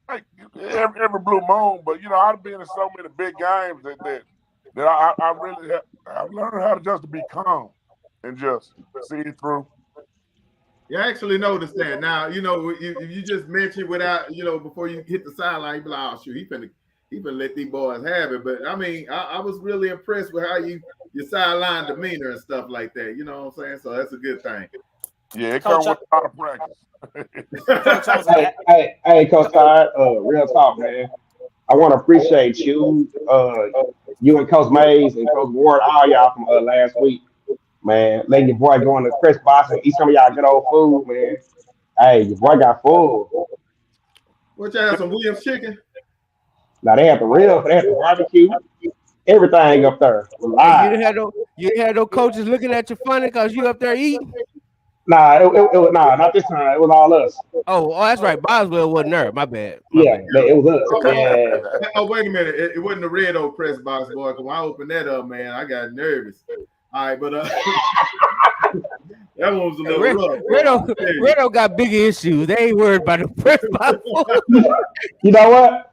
L: Like every blue moon, but I've been in so many big games that I really I've learned how to just be calm and just see it through.
D: You actually noticed that. Now, you know, if you just mention without, you know, before you hit the sideline, you be like, oh, shoot, he finna let these boys have it. But, I mean, I was really impressed with how your sideline demeanor and stuff like that. You know what I'm saying? So that's a good thing.
L: Yeah, it comes with a lot of practice.
G: Hey, Coach Todd, real talk, man. I want to appreciate you, you and Coach Mays and Coach Ward, all y'all from last week. Man, letting your boy go in the press box and eat some of y'all good old food, man. Hey, your boy got full.
D: What y'all have, some Williams chicken?
G: Now they have the barbecue, everything up there.
F: Hey, you didn't have no coaches looking at you funny because you up there eating.
G: Nah, it not this time. It was all us.
F: Oh, that's right. Boswell wasn't there. My bad.
G: It was us.
D: Okay. Yeah. Oh, wait a minute. It wasn't the red old press box, boy. Because when I opened that up, man, I got nervous. All right, but that one was a little rough.
F: Redo got bigger issues. They ain't worried about the press box.
G: You know what?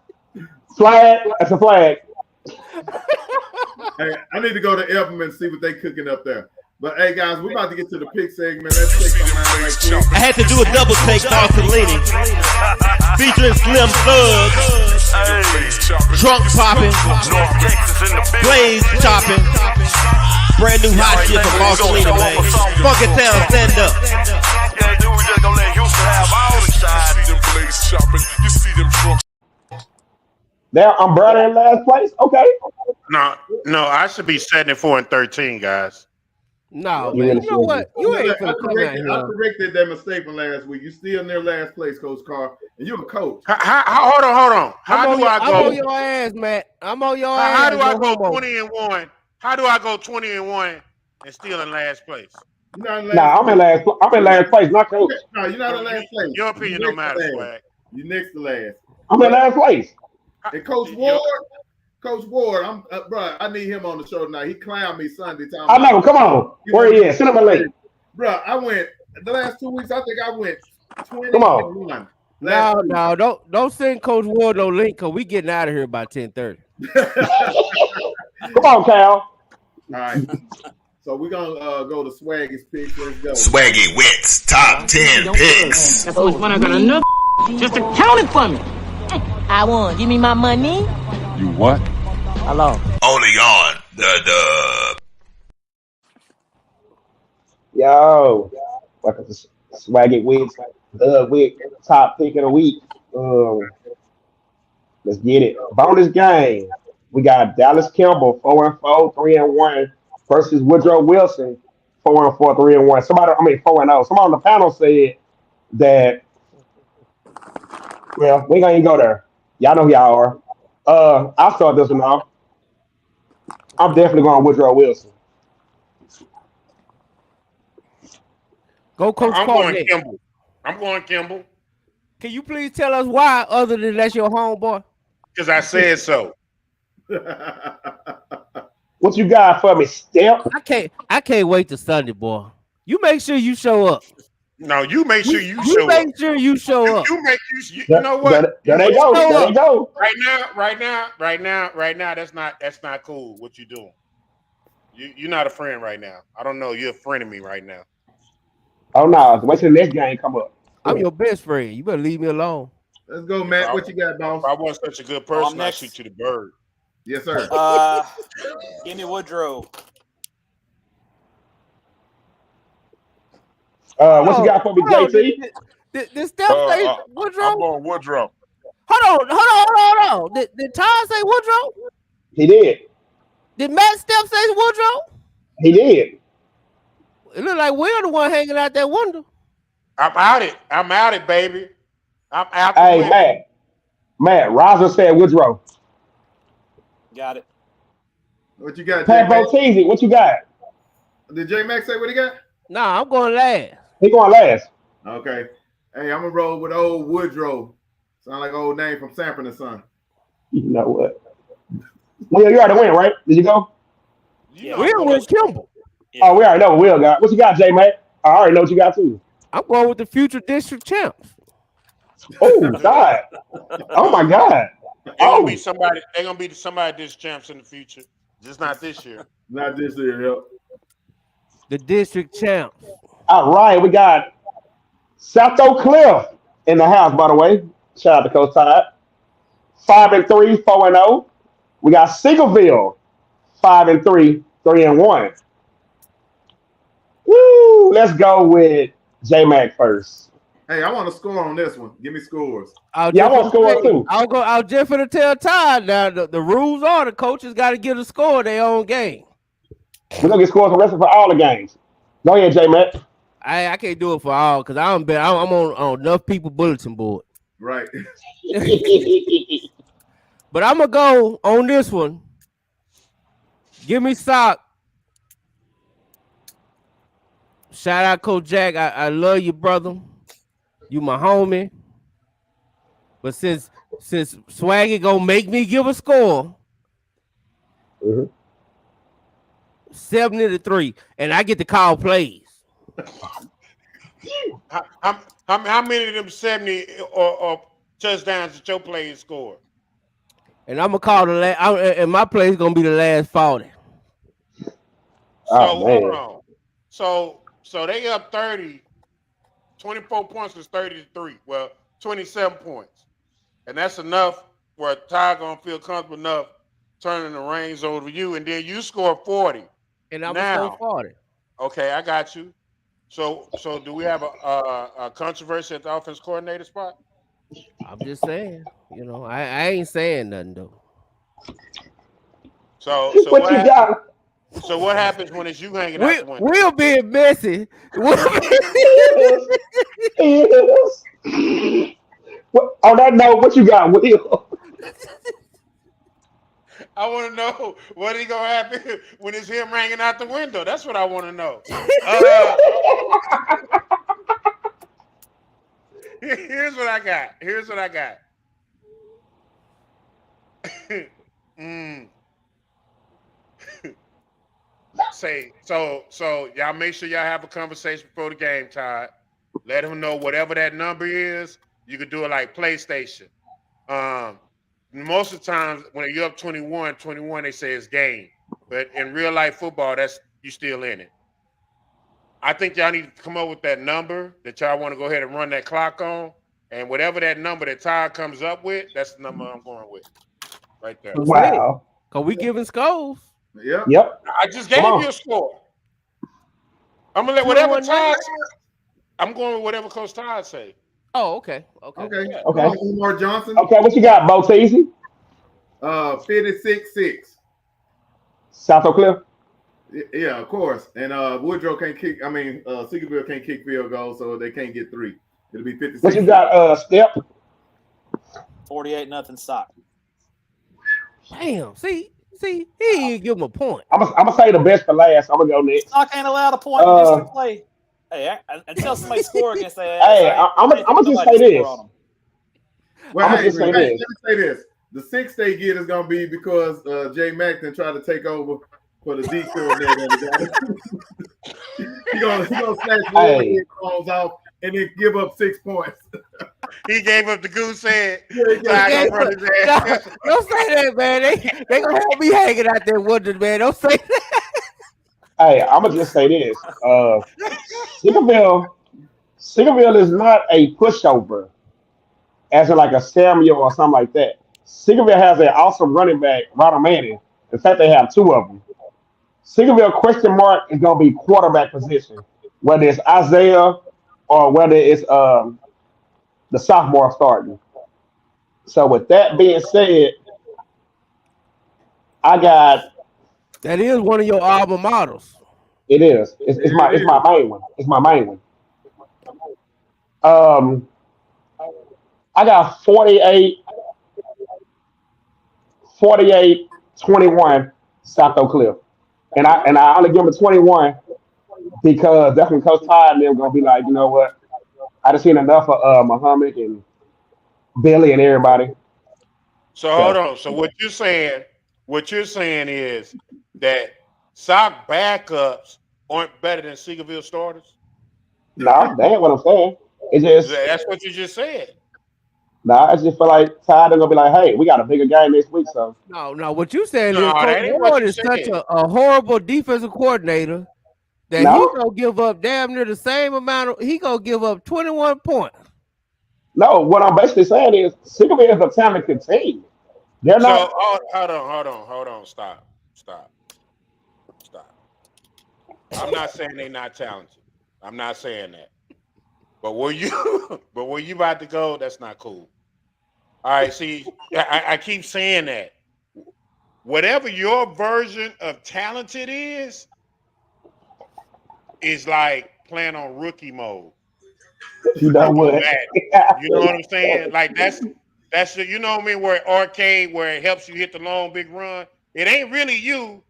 G: Flag. That's a flag.
D: Hey, I need to go to Elpham and see what they cooking up there. But hey, guys, we're about to get to the pick segment. Let's take some line right quick.
M: I had to do a double take, Barcelini, featuring Slim Thug, Drunk Poppin', Blaze Choppin', brand new hot shit from Barcelona, man. Funky Town, stand up.
B: Yeah, dude, we just gonna let Houston have all the shine. You see them drunk.
G: There, I'm better in last place. Okay.
E: No, I should be 74-13, guys.
F: No, man. You know what? You ain't
D: I
F: finna come out here.
D: corrected that mistake from last week. You still in their last place, Coach Carr, and you're a coach.
E: Hold on. How do I go?
F: I'm on your ass, Matt. I'm on your ass.
E: How do I go 20-1? How do I go 20-1 and still in last place?
D: I'm in last
G: place, not coach.
D: No, you're not in last place.
E: Your opinion don't matter, Swag.
D: You're next to last.
G: I'm in last place.
D: And Coach Ward, bro, I need him on the show tonight. He clowned me Sunday.
G: I know. Come on. Where he is? Send him a link.
D: Bro, I went the last 2 weeks. I think I went 20.
G: Come on.
F: No, don't send Coach Ward no link because we getting out of here by 10:30.
G: Come on, Cal.
D: All right. So we're gonna go to Swaggy's picks. Let's go.
B: Swaggy Wits top 10 picks.
N: That's how much money I got enough just to count it for me. I won. Give me my money.
O: You what?
N: Hello.
B: Only on the Dub.
G: Yo, welcome to Swaggy Wits, the week top pick of the week. Let's get it. Bonus game. We got Dallas Campbell 4-4, 3-1 versus Woodrow Wilson 4-4, 3-1. 4-0. Somebody on the panel said that. Well, we ain't gonna even go there. Y'all know who y'all are. I'll start this one off. I'm definitely going Woodrow Wilson.
F: Go, Coach
E: I'm
F: Carr.
E: going Kimball. I'm going Kimball.
F: Can you please tell us why, other than that's your homeboy?
E: Because I said so.
G: What you got for me, Step?
F: I can't wait till Sunday, boy. You make sure you show up.
E: No, you make sure you show up.
F: You make sure you show up.
E: You know what?
G: There they go. There they go.
E: Right now. That's not cool. What you doing? You're not a friend right now. I don't know. You're a friend of me right now.
G: Oh no! Wait till the next game come up.
F: I'm your best friend. You better leave me alone.
D: Let's go, Matt. What you got, boss?
E: If I wasn't such a good person, I'd shoot you the bird.
D: Yes, sir.
I: Give me Woodrow.
G: What you got for me, JT?
F: Did Steph say Woodrow?
L: I'm going Woodrow.
F: Hold on. Did Todd say Woodrow?
G: He did.
F: Did Matt Steph say Woodrow?
G: He did.
F: It looked like we're the one hanging out that window.
E: I'm out it, baby. I'm out.
G: Hey, Matt. Roger said Woodrow.
I: Got it.
D: What you got,
G: Pat Bottizi, what you got?
D: Did J Max say what he got?
F: Nah, I'm going last.
G: He going last.
D: Okay. Hey, I'm gonna roll with old Woodrow. Sound like old name from Sanford and Son.
G: You know what? Will, you already win, right? Did you go?
I: Yeah,
F: Will with Kimball.
G: Yeah. Oh, we already know what Will got. What you got, J Mac? I already know what you got too.
F: I'm going with the future district champs.
G: Oh God! Oh my God!
E: They're gonna be somebody. They're gonna be somebody district champs in the future. Just not this year.
D: Not this year. Yep.
F: The district champs.
G: All right, we got South Oak Cliff in the house, by the way. Shout out to Coach Todd. 5-3, 4-0. We got Seagoville, 5-3, 3-1. Woo! Let's go with J Mac first.
D: Hey, I want to score on this one. Give me scores.
G: I want scores too.
F: I'll just for to tell Todd now. The rules are the coaches got to give a score of their own game.
G: We're gonna get scores for all the games. Go ahead, J Mac.
F: I can't do it for all because I'm on enough people bulletin board.
D: Right.
F: But I'm gonna go on this one. Give me Sock. Shout out Coach Jack. I love you, brother. You my homie. But since Swaggy gonna make me give a score, 70-3, and I get to call plays.
E: How many of them 70 or touchdowns that your players score?
F: And I'm gonna call the last. And my play is gonna be the last 40.
E: So hold on. So they up 30. 24 points is 30-3. Well, 27 points, and that's enough where Ty gonna feel comfortable enough turning the reins over to you, and then you score 40.
F: And I'm gonna score 40.
E: Okay, I got you. So do we have a controversy at the offense coordinator spot?
F: I'm just saying, I ain't saying nothing though.
E: So
G: what you got?
E: So what happens when it's you hanging out the window?
F: We're being messy.
G: On that note, what you got, Will?
E: I want to know what is gonna happen when it's him hanging out the window. That's what I want to know. Here's what I got. Say so y'all make sure y'all have a conversation before the game, Todd. Let him know whatever that number is. You could do it like PlayStation. Most of the times when you're up 21, they say it's game. But in real life football, that's you still in it. I think y'all need to come up with that number that y'all want to go ahead and run that clock on. And whatever that number that Todd comes up with, that's the number I'm going with. Right there.
G: Wow.
F: Because we giving scores.
G: Yep.
E: I just gave you a score. I'm gonna let whatever Todd. I'm going with whatever Coach Todd say.
F: Oh, okay.
D: Okay.
G: Okay.
D: Umar Johnson.
G: Okay, what you got, Bo Teasy?
D: 56-6.
G: South Oak Cliff?
D: Yeah, of course. And Woodrow can't kick. Seagoville can't kick field goals, so they can't get 3. It'll be 56.
G: What you got, Step?
I: 48-0 Sock.
F: Damn. See, he didn't give him a point.
G: I'm gonna say the best for last. I'm gonna go next.
I: Sock ain't allowed a point in this play. Hey, until somebody score against that.
G: Hey, I'm gonna just say this.
D: Well,
G: let me say
D: this. The 6 they get is gonna be because Jay Macton tried to take over for the D coordinator. He gonna snatch the calls off and then give up 6 points.
E: He gave up the goose head.
F: Don't say that, man. They gonna have me hanging out there wondering, man. Don't say that.
G: Hey, I'm gonna just say this. Seagoville is not a pushover, as in like a Samuel or something like that. Seagoville has an awesome running back, Ronald Manning. In fact, they have 2 of them. Seagoville question mark is gonna be quarterback position, whether it's Isaiah or whether it's the sophomore starting. So with that being said, I got.
F: That is one of your alma maters.
G: It is. It's my main one. It's my main one. I got 48-21 South Oak Cliff. And I only give them a 21 because that's when Coach Todd and them gonna be like, you know what? I just seen enough of Muhammad and Billy and everybody.
E: So hold on. So what you're saying is that Sock backups aren't better than Seagoville starters?
G: No, that ain't what I'm saying. It's just
E: that's what you just said.
G: I just feel like Todd is gonna be like, hey, we got a bigger game this week, so
F: No, what you saying
E: No,
F: is
E: that
F: Coach
E: ain't what
F: Ward
E: you
F: is such
E: said.
F: a horrible defensive coordinator that he gonna give up damn near the same amount. He gonna give up 21 points.
G: No, what I'm basically saying is Singleville is a talented team. They're
E: So
G: not.
E: hold on, stop. I'm not saying they're not talented. I'm not saying that. But where you about to go, that's not cool. All right, see, I keep saying that. Whatever your version of talented is like playing on rookie mode.
G: You know what?
E: You know what I'm saying? Like that's the, you know what I mean, where arcade where it helps you hit the long big run. It ain't really you.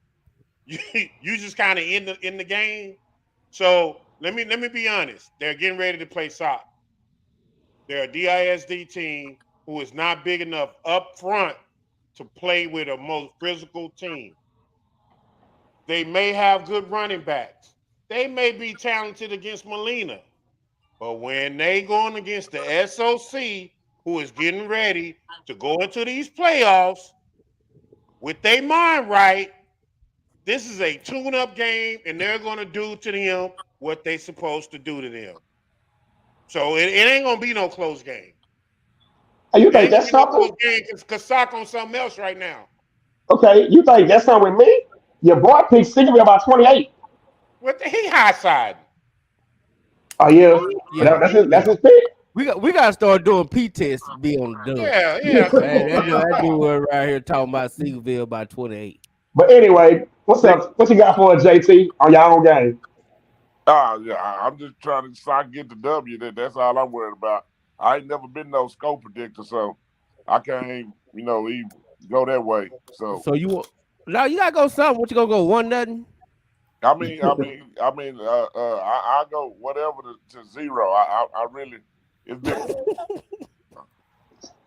E: You just kind of in the game. So let me be honest. They're getting ready to play soccer. They're a DISD team who is not big enough up front to play with a most physical team. They may have good running backs. They may be talented against Molina. But when they going against the SOC, who is getting ready to go into these playoffs with their mind right, this is a tune-up game, and they're going to do to them what they supposed to do to them. So it ain't going to be no close game.
G: And you think that's something?
E: Because sock on something else right now.
G: Okay, you think that's something with me? Your boy picked Singleville about 28.
E: What the he high side?
G: Oh yeah, that's his pick.
F: We got to start doing P tests to be on the dub.
E: Yeah.
F: That dude right here talking about Singleville by 28.
G: But anyway, what's up? What you got for us, JT, on your own game?
L: Yeah, I'm just trying to get the W. That's all I'm worried about. I ain't never been no scope predictor, so I can't, even go that way. So
F: you gotta go something. What you gonna go 1-0?
L: I go whatever to 0. I really, it's been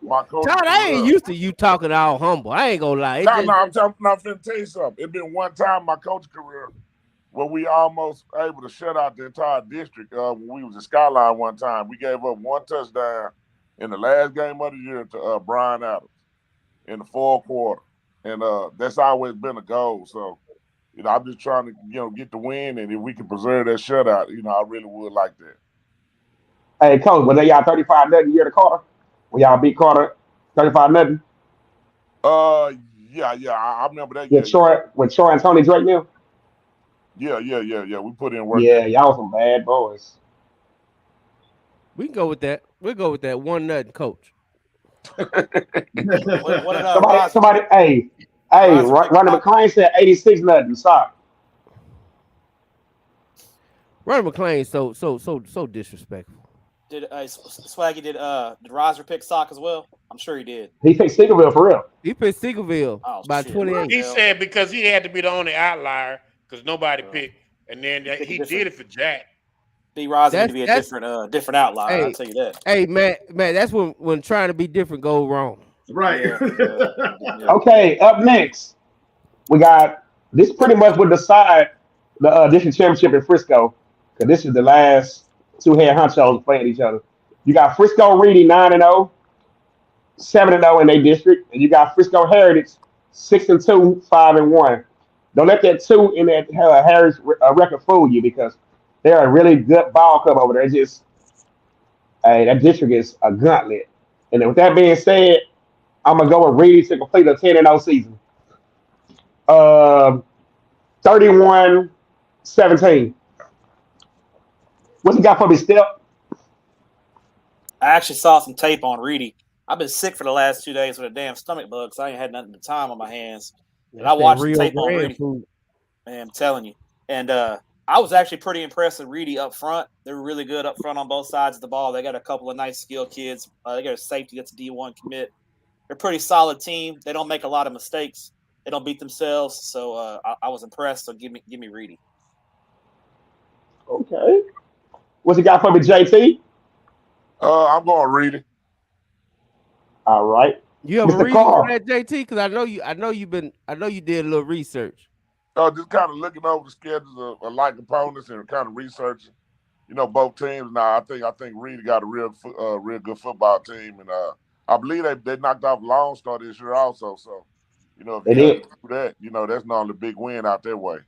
L: my coach.
F: Todd, I ain't used to you talking all humble. I ain't gonna lie.
L: I'm finna tell you something. It's been one time in my coach career where we almost able to shut out the entire district. When we was at Skyline one time, we gave up one touchdown in the last game of the year to Brian Adams in the fourth quarter, and that's always been a goal. So, I'm just trying to get the win, and if we can preserve that shutout, I really would like that.
G: Hey, coach, was that y'all 35-0 year to Carter? When y'all beat Carter 35-0?
L: Yeah, I remember that.
G: With Troy and Tony Drake now?
L: Yeah. We put in work.
G: Yeah, y'all some bad boys.
F: We can go with that. We'll go with that 1-0, coach.
G: Somebody, hey, Ronnie McClain said 86-0. Stop.
F: Ronnie McClain so disrespectful.
I: Did Swaggy did Riser pick sock as well? I'm sure he did.
G: He picked Singleville for real.
F: He picked Singleville by 28.
E: He said because he had to be the only outlier because nobody picked, and then he did it for Jack.
I: D. Riser need to be a different outlier.
F: Hey,
I: I'll tell you that.
F: Hey, man, that's when trying to be different go wrong.
D: Right.
I: Yeah.
G: Okay, up next, we got this. Pretty much would decide the district championship in Frisco, because this is the last two head honchos playing each other. You got Frisco Reedy 9-0, 7-0 in their district, and you got Frisco Heritage 6-2, 5-1. Don't let that 2 in that Heritage record fool you, because they're a really good ball club over there. It's just that district is a gauntlet. And with that being said, I'm gonna go with Reedy to complete a 10-0 season. 31-17. What you got for me, Step?
I: I actually saw some tape on Reedy. I've been sick for the last 2 days with a damn stomach bug, so I ain't had nothing but time on my hands. And I watched the tape on Reedy. Man, I'm telling you. And I was actually pretty impressed with Reedy up front. They were really good up front on both sides of the ball. They got a couple of nice skilled kids. They got a safety that's a D1 commit. They're a pretty solid team. They don't make a lot of mistakes. They don't beat themselves. So I was impressed. So give me Reedy.
G: Okay. What's you got for me, JT?
L: I'm going Reedy.
G: All right.
F: You have a reason for that, JT? Because I know you did a little research.
L: Just kind of looking over the schedules of like opponents and kind of researching, both teams. Now I think Reedy got a real good football team, and I believe they knocked off Lone Star this year also. So, if
G: they
L: you
G: did
L: do that, that's not only a big win out that way.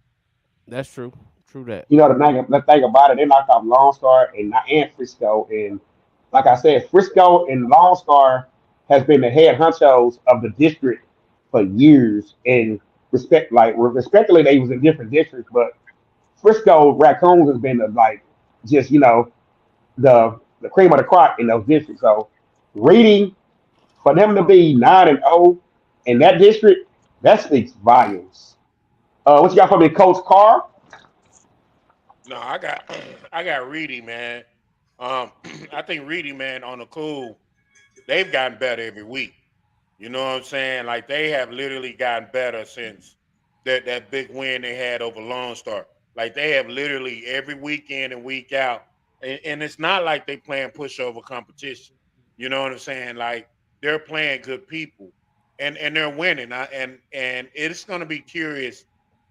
F: That's true. True that.
G: You know, the thing about it, they knocked off Lone Star and Frisco. And like I said, Frisco and Lone Star has been the head honchos of the district for years. And respectively, they was in different districts, but Frisco Raccoons has been just the cream of the crop in those districts. So Reading, for them to be 9-0 in that district, that speaks volumes. What you got for me, Coach Carr?
E: No, I got Reedy, man. I think Reedy, man, on the cool, they've gotten better every week. You know what I'm saying? Like they have literally gotten better since that big win they had over Lone Star. Like they have literally every weekend and week out, and it's not like they playing pushover competition. You know what I'm saying? Like they're playing good people, and they're winning. And it's going to be curious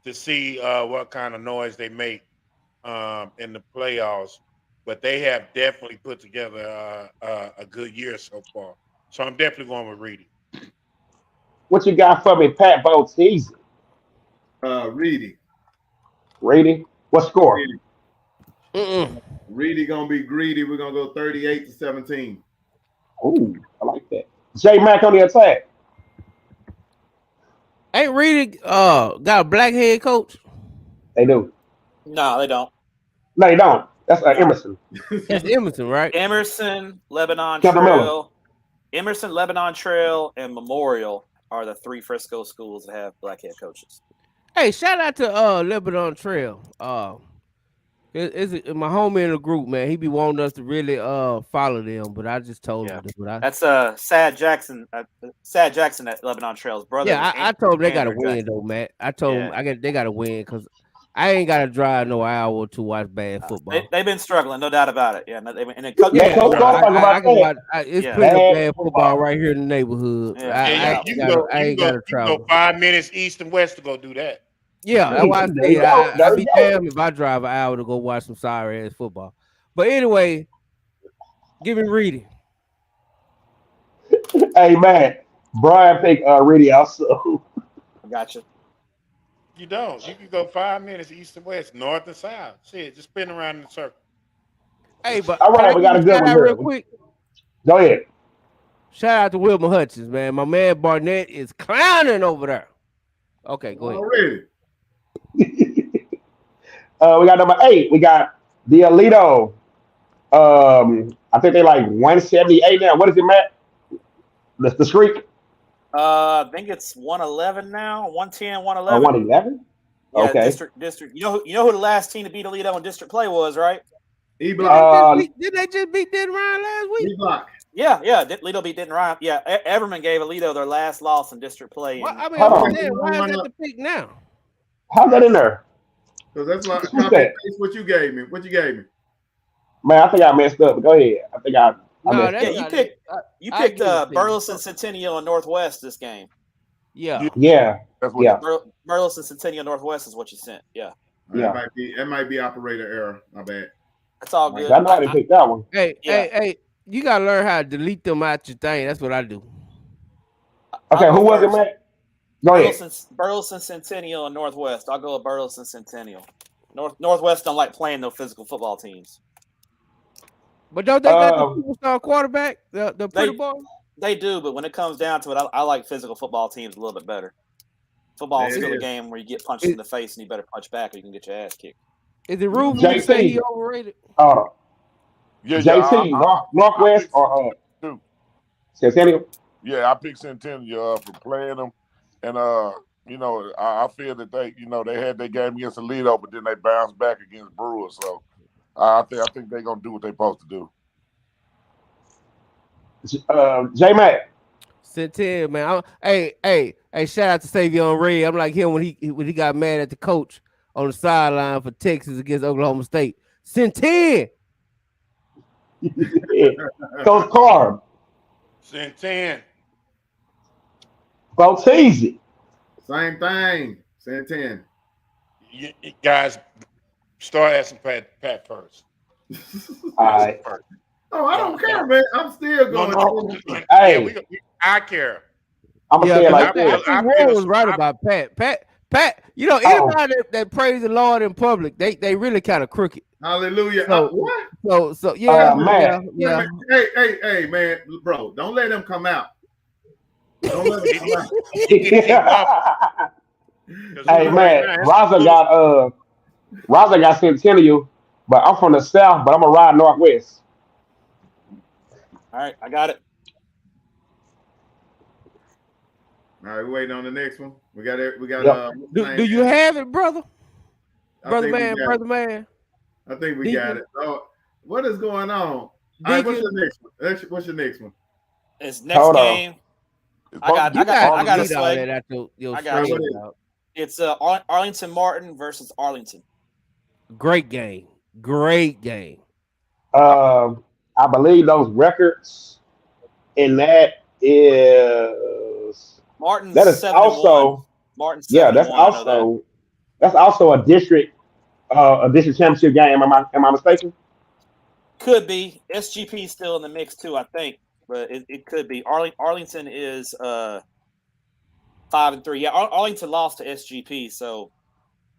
E: to see what kind of noise they make in the playoffs. But they have definitely put together a good year so far. So I'm definitely going with Reedy.
G: What you got for me, Pat Botese?
D: Reedy.
G: Reedy? What score?
D: Reedy gonna be greedy. We're gonna go 38-17.
G: Ooh, I like that. J Mac on the attack.
F: Ain't Reedy got a black head coach?
G: They do.
I: No, they don't.
G: No, they don't. That's Emerson.
F: That's Emerson, right?
I: Emerson, Lebanon
G: Kendall
I: Trail,
G: Miller.
I: Emerson, Lebanon Trail, and Memorial are the 3 Frisco schools that have black head coaches.
F: Hey, shout out to Lebanon Trail. It's my homie in the group, man. He be wanting us to really follow them, but I just told him.
I: That's Sad Jackson. Sad Jackson at Lebanon Trail's brother.
F: Yeah, I told him they got to
I: Andrew
F: win
I: Jackson.
F: though, Matt. I told him they got to win because I ain't got to drive no hour to watch bad football.
I: They've been struggling, no doubt about it. Yeah, and it's
F: plenty of bad football right here in the neighborhood. I ain't got to travel.
E: Go 5 minutes east and west to go do that.
F: Yeah, that's why I said I'd be damned if I drive an hour to go watch some sorry ass football. But anyway, give me Reedy.
G: Hey man, Brian picked Reedy also.
I: I got you.
E: You don't. You can go 5 minutes east and west, north and south. Shit, just spin around in a circle.
F: Hey, but
G: all right, we got a good one
F: real
G: here.
F: Quick.
G: Go ahead.
F: Shout out to Wilma Hutchins, man. My man Barnett is clowning over there. Okay, go ahead.
D: Already.
G: We got number 8. We got the Alito. I think they like 178 now. What is it, Matt? The streak?
I: I think it's 111 now. 110, 111.
G: 111?
I: Yeah,
G: Okay.
I: District. You know who the last team to beat Alito in district play was, right?
D: E-Block.
F: Did they just beat Denton Ryan last week?
D: E-Block.
I: Yeah. Alito beat Denton Ryan. Yeah, Everman gave Alito their last loss in district play.
F: Well, I mean,
G: Hold
F: why
G: on.
F: is that the pick now?
G: How's that in there?
D: Because that's why
G: Who's that?
D: what you gave me. What you gave me?
G: Man, I think I messed up. Go ahead. I think I messed up.
I: You picked Burleson, Centennial, and Northwest this game.
F: Yeah.
L: That's what
I: Burleson, Centennial, Northwest is what you sent. Yeah.
D: That might be operator error. My bad.
I: That's all good.
G: I know how to pick that one.
F: Hey, you gotta learn how to delete them out your thing. That's what I do.
G: Okay, who was it, Matt? Go ahead.
I: Burleson, Centennial, and Northwest. I'll go with Burleson, Centennial. Northwest don't like playing no physical football teams.
F: But don't they got the superstar quarterback, the pretty boy?
I: They do, but when it comes down to it, I like physical football teams a little bit better. Football is still a game where you get punched in the face and you better punch back or you can get your ass kicked.
F: Is it rude to say he overrated?
G: JT, Northwest or Centennial?
L: Yeah, I picked Centennial for playing them, and I feel that they had their game against Alito, but then they bounced back against Brewers. So I think they're gonna do what they're supposed to do.
G: J Mac.
F: Centennial, man. Hey, shout out to Savion Ray. I'm like him when he got mad at the coach on the sideline for Texas against Oklahoma State. Centennial.
G: Coach Carr.
E: Centennial.
G: Botese.
D: Same thing. Santan.
E: You guys start asking Pat first.
G: All right.
D: Oh, I don't care, man. I'm still going.
E: Hey, I care.
G: I'm gonna say it like
F: this. I was right about Pat. Pat, anybody that praise the Lord in public, they really kind of crooked.
D: Hallelujah.
F: So,
D: what?
F: so yeah,
G: Matt.
F: yeah.
D: Hey, man, bro, don't let them come out. Don't let them come out.
G: Hey, man, Raza got Centennial, but I'm from the South, but I'm going to ride Northwest.
I: All right, I got it.
D: All right, we're waiting on the next one. We got it. We got
F: Yep. Do you have it, brother? Brother man.
D: I think we got it. Oh, what is going on? All right, what's your next one? What's your next one?
I: It's next game. I got a swag.
F: I got it.
I: It's Arlington Martin versus Arlington.
F: Great game.
G: I believe those records, and that is
I: Martin's
G: that is
I: 7-1.
G: also
I: Martin's 7-1.
G: That's also a district championship game. Am I mistaken?
I: Could be. SGP is still in the mix too, I think, but it could be. Arlington is 5-3. Yeah, Arlington lost to SGP, so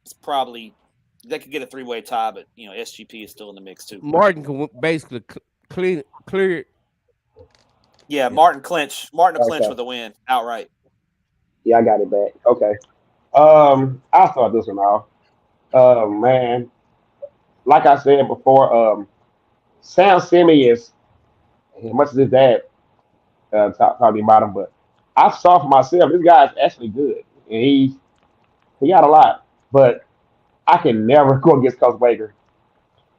I: it's probably they could get a 3-way tie, but SGP is still in the mix too.
F: Martin can basically clear it.
I: Yeah, Martin clinch with a win outright.
G: Yeah, I got it back. Okay. I'll start this one off. Man, like I said before, Sam Semi is as much as his dad talking about him, but I saw for myself this guy is actually good, and he got a lot, but I can never go against Coach Baker.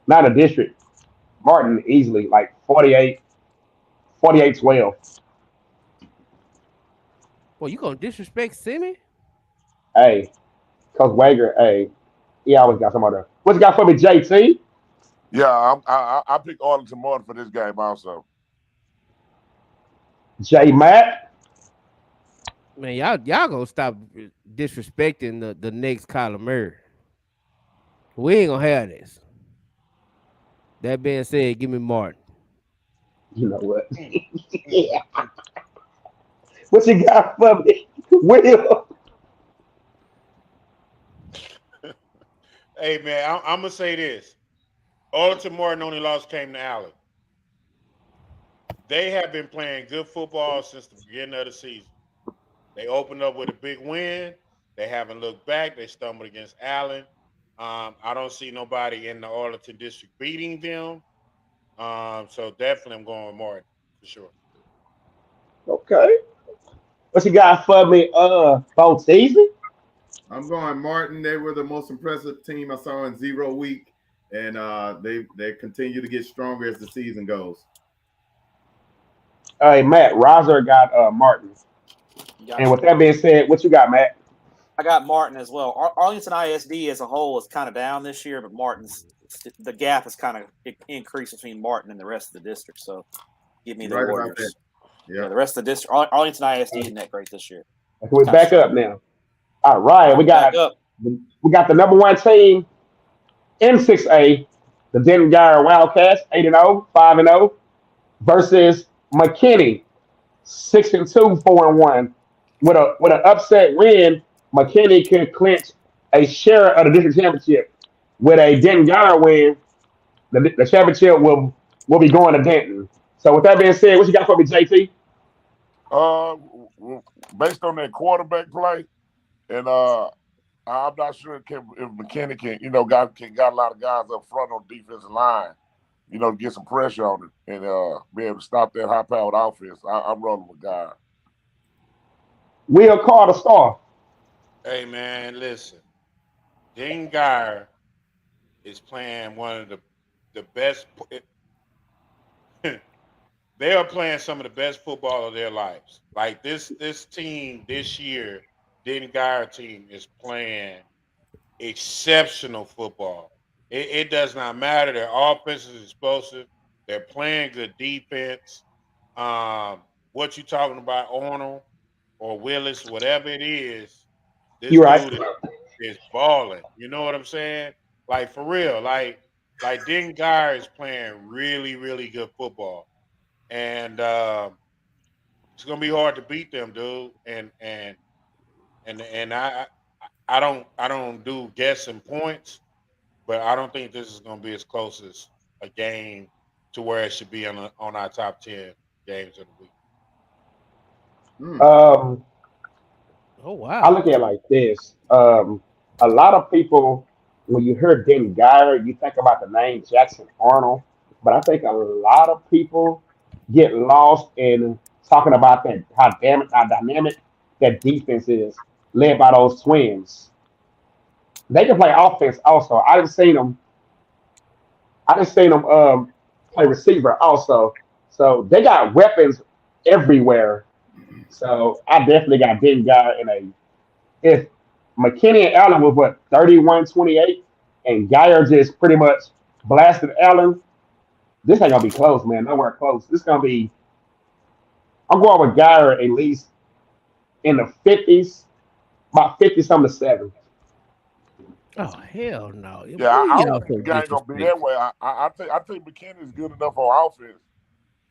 G: Not a district. Martin easily like 48-12.
F: Well, you gonna disrespect Semi?
G: Hey, Coach Wager, hey, he always got some other. What you got for me, JT?
L: Yeah, I picked Arlington Martin for this game also.
G: J Matt.
F: Man, y'all gonna stop disrespecting the next Kyler Murray. We ain't gonna have this. That being said, give me Martin.
G: You know what? What you got for me, Will?
E: Hey man, I'm gonna say this: Arlington Martin only loss came to Allen. They have been playing good football since the beginning of the season. They opened up with a big win. They haven't looked back. They stumbled against Allen. I don't see nobody in the Arlington district beating them. So definitely I'm going with Martin for sure.
G: Okay. What you got for me, both season?
D: I'm going Martin. They were the most impressive team I saw in 0 week, and they continue to get stronger as the season goes.
G: All right, Matt. Roger got Martin. And with that being said, what you got, Matt?
I: I got Martin as well. Arlington ISD as a whole is kind of down this year, but the gap is kind of increased between Martin and the rest of the district. So give me the Warriors. Yeah, the rest of the district. Arlington ISD isn't that great this year.
G: We're back up now. All right, we got the number one team in 6A, the Denton Gyre Wildcats, 8-0, 5-0, versus McKinney, 6-2, 4-1. With an upset win, McKinney can clinch a share of the district championship. With a Denton Gyre win, the championship will be going to Denton. So with that being said, what you got for me, JT?
L: Based on that quarterback play, and I'm not sure if McKinney can, got a lot of guys up front on the defensive line, to get some pressure on it and be able to stop that high-powered offense. I'm rolling with God.
G: Will Carter Star.
E: Hey man, listen. Dean Gyre is playing one of the best. They are playing some of the best football of their lives. Like this team this year, Dean Gyre team is playing exceptional football. It does not matter. Their offense is explosive. They're playing good defense. What you talking about, Arnold or Willis, whatever it is, this dude is balling. You know what I'm saying? Like for real. Like Dean Gyre is playing really, really good football. And it's gonna be hard to beat them, dude. And I I don't do guessing points, but I don't think this is going to be as close as a game to where it should be on our top 10 games of the week.
F: Oh
G: I
F: wow.
G: look at it like this. A lot of people, when you hear Den Geyer, you think about the name Jackson Arnold, but I think a lot of people get lost in talking about that how dynamic that defense is, led by those twins. They can play offense also. I just seen them play receiver also. So they got weapons everywhere. So I definitely got Ben Guy in a if McKinney and Allen was what 31-28 and Geyer just pretty much blasted Allen, this ain't gonna be close, man. Nowhere close. This gonna be I'm going with Geyer at least in the 50s, about 50 something to 7.
F: Oh hell no.
L: Yeah,
F: Boy,
L: I
F: y'all
L: don't think
F: so
L: the game gonna be
F: disrespectful.
L: that way. I think McKinney is good enough on offense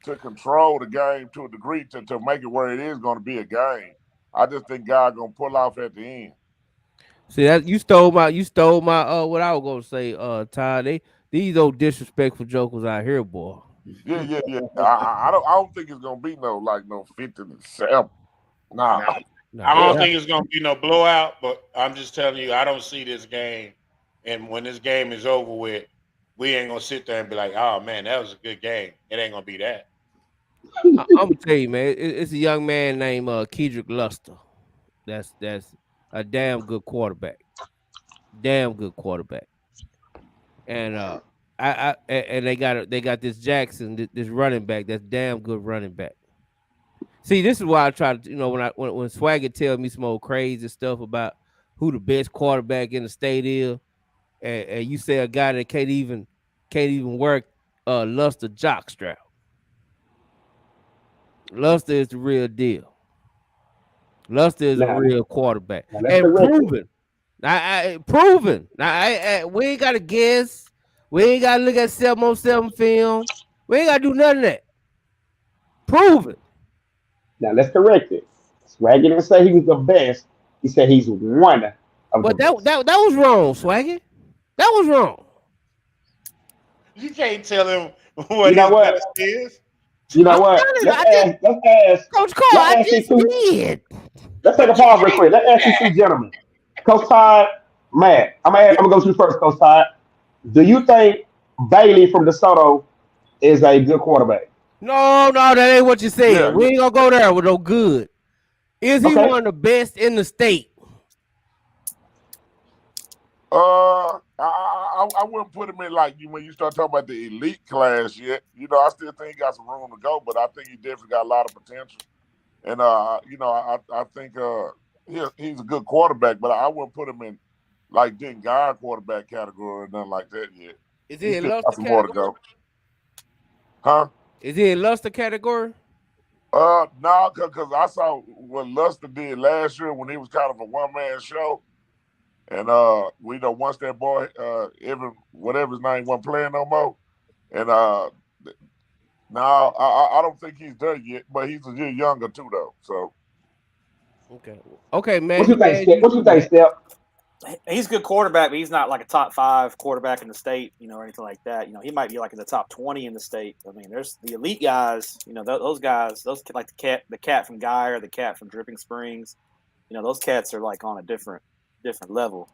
L: to control the game to a degree to make it where it is going to be a game. I just think God gonna pull off at the end.
F: See that you stole my what I was gonna say, Todd. These old disrespectful jokers out here, boy.
L: Yeah. I don't think it's gonna be no 50-7. Nah.
E: I don't
F: Yeah.
E: think it's going to be no blowout, but I'm just telling you, I don't see this game. And when this game is over with, we ain't going to sit there and be like, oh, man, that was a good game. It ain't going to be that.
F: I'm gonna tell you, man. It's a young man named Kedrick Luster. That's a damn good quarterback. Damn good quarterback. And and they got this Jackson, this running back. That's damn good running back. See, this is why I try to, when Swagger tells me some old crazy stuff about who the best quarterback in the state is, and you say a guy that can't even work Luster jockstrap. Luster is the real deal. Luster is a
G: Now,
F: real quarterback
G: now that's
F: and
G: correct.
F: proven. Proven. Now, we ain't got to guess. We ain't got to look at 7-on-7 film. We ain't got to do none of that. Proven.
G: Now let's correct it. Swaggy didn't say he was the best. He said he's one of the
F: But that
G: best.
F: was wrong, Swaggy. That was wrong.
E: You can't tell him what
G: You know
E: his
G: what?
E: best is.
G: You know
F: I'm
G: what?
F: telling you,
G: Let's ask.
F: Coach Cole, I
G: Let's ask these
F: just
G: two.
F: did.
G: Let's take a pause real quick. Let's ask these two gentlemen. Coach Todd, Matt. I'm gonna go to you first, Coach Todd. Do you think Bailey from DeSoto is a good quarterback?
F: No, that ain't what you said.
L: Yeah.
F: We ain't gonna go there with no good. Is he
G: Okay.
F: one of the best in the state?
L: I wouldn't put him in when you start talking about the elite class yet. I still think he got some room to go, but I think he definitely got a lot of potential. And I think he's a good quarterback, but I wouldn't put him in Den Guy quarterback category or nothing like that yet.
F: Is
L: He
F: he in
L: still got
F: Luster
L: some more to
F: category?
L: go. Huh?
F: Is he in Luster category?
L: No, because I saw what Luster did last year when he was kind of a one-man show. And we know once that boy, whatever his name, wasn't playing no more. And now I don't think he's done yet, but he's a year younger too, though. So
F: Okay, man.
G: What you think, Step? What you think, Step?
I: He's a good quarterback, but he's not like a top 5 quarterback in the state, or anything like that. He might be like in the top 20 in the state. I mean, there's the elite guys. Those guys, those like the cat from Guy or the cat from Dripping Springs. Those cats are like on a different level.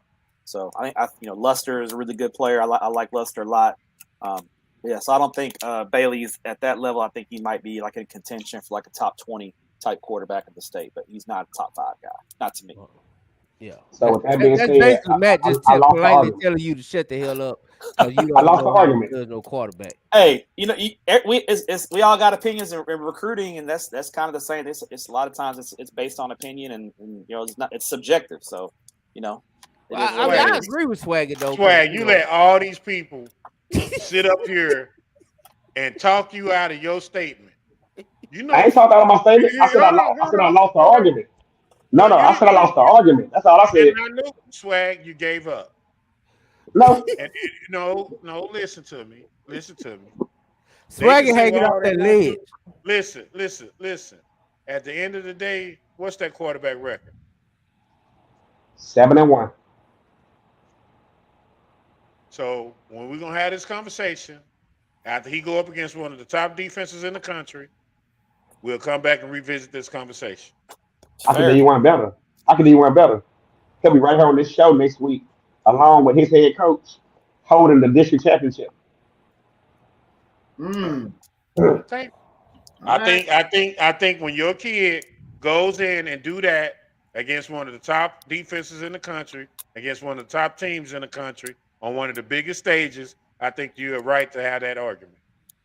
I: So I think Luster is a really good player. I like Luster a lot. So I don't think Bailey's at that level. I think he might be like in contention for like a top 20 type quarterback in the state, but he's not a top 5 guy. Not to me.
F: Yeah.
G: So with that being
F: That's
G: said,
F: basically Matt just
G: I lost the
F: politely
G: argument.
F: telling you to shut the hell up because you
G: I
F: don't
G: lost the
F: know how
G: argument.
F: there's no quarterback.
I: Hey, we all got opinions in recruiting, and that's kind of the same. It's a lot of times it's based on opinion, and it's subjective. So
F: I agree with Swagger though.
E: Swag, you let all these people sit up here and talk you out of your statement.
G: I ain't talking about my statement. I said I lost the argument. No, I said I lost the argument. That's all I said.
E: And I knew, Swag, you gave up.
G: No.
E: And no, listen to me.
F: Swagger hanging off that ledge.
E: Listen. At the end of the day, what's that quarterback record?
G: 7-1.
E: So when we're gonna have this conversation, after he go up against one of the top defenses in the country, we'll come back and revisit this conversation.
G: I can do you one better. He'll be right here on this show next week, along with his head coach, holding the district championship.
E: Okay. I think when your kid goes in and do that against one of the top defenses in the country, against one of the top teams in the country, on one of the biggest stages, I think you're right to have that argument.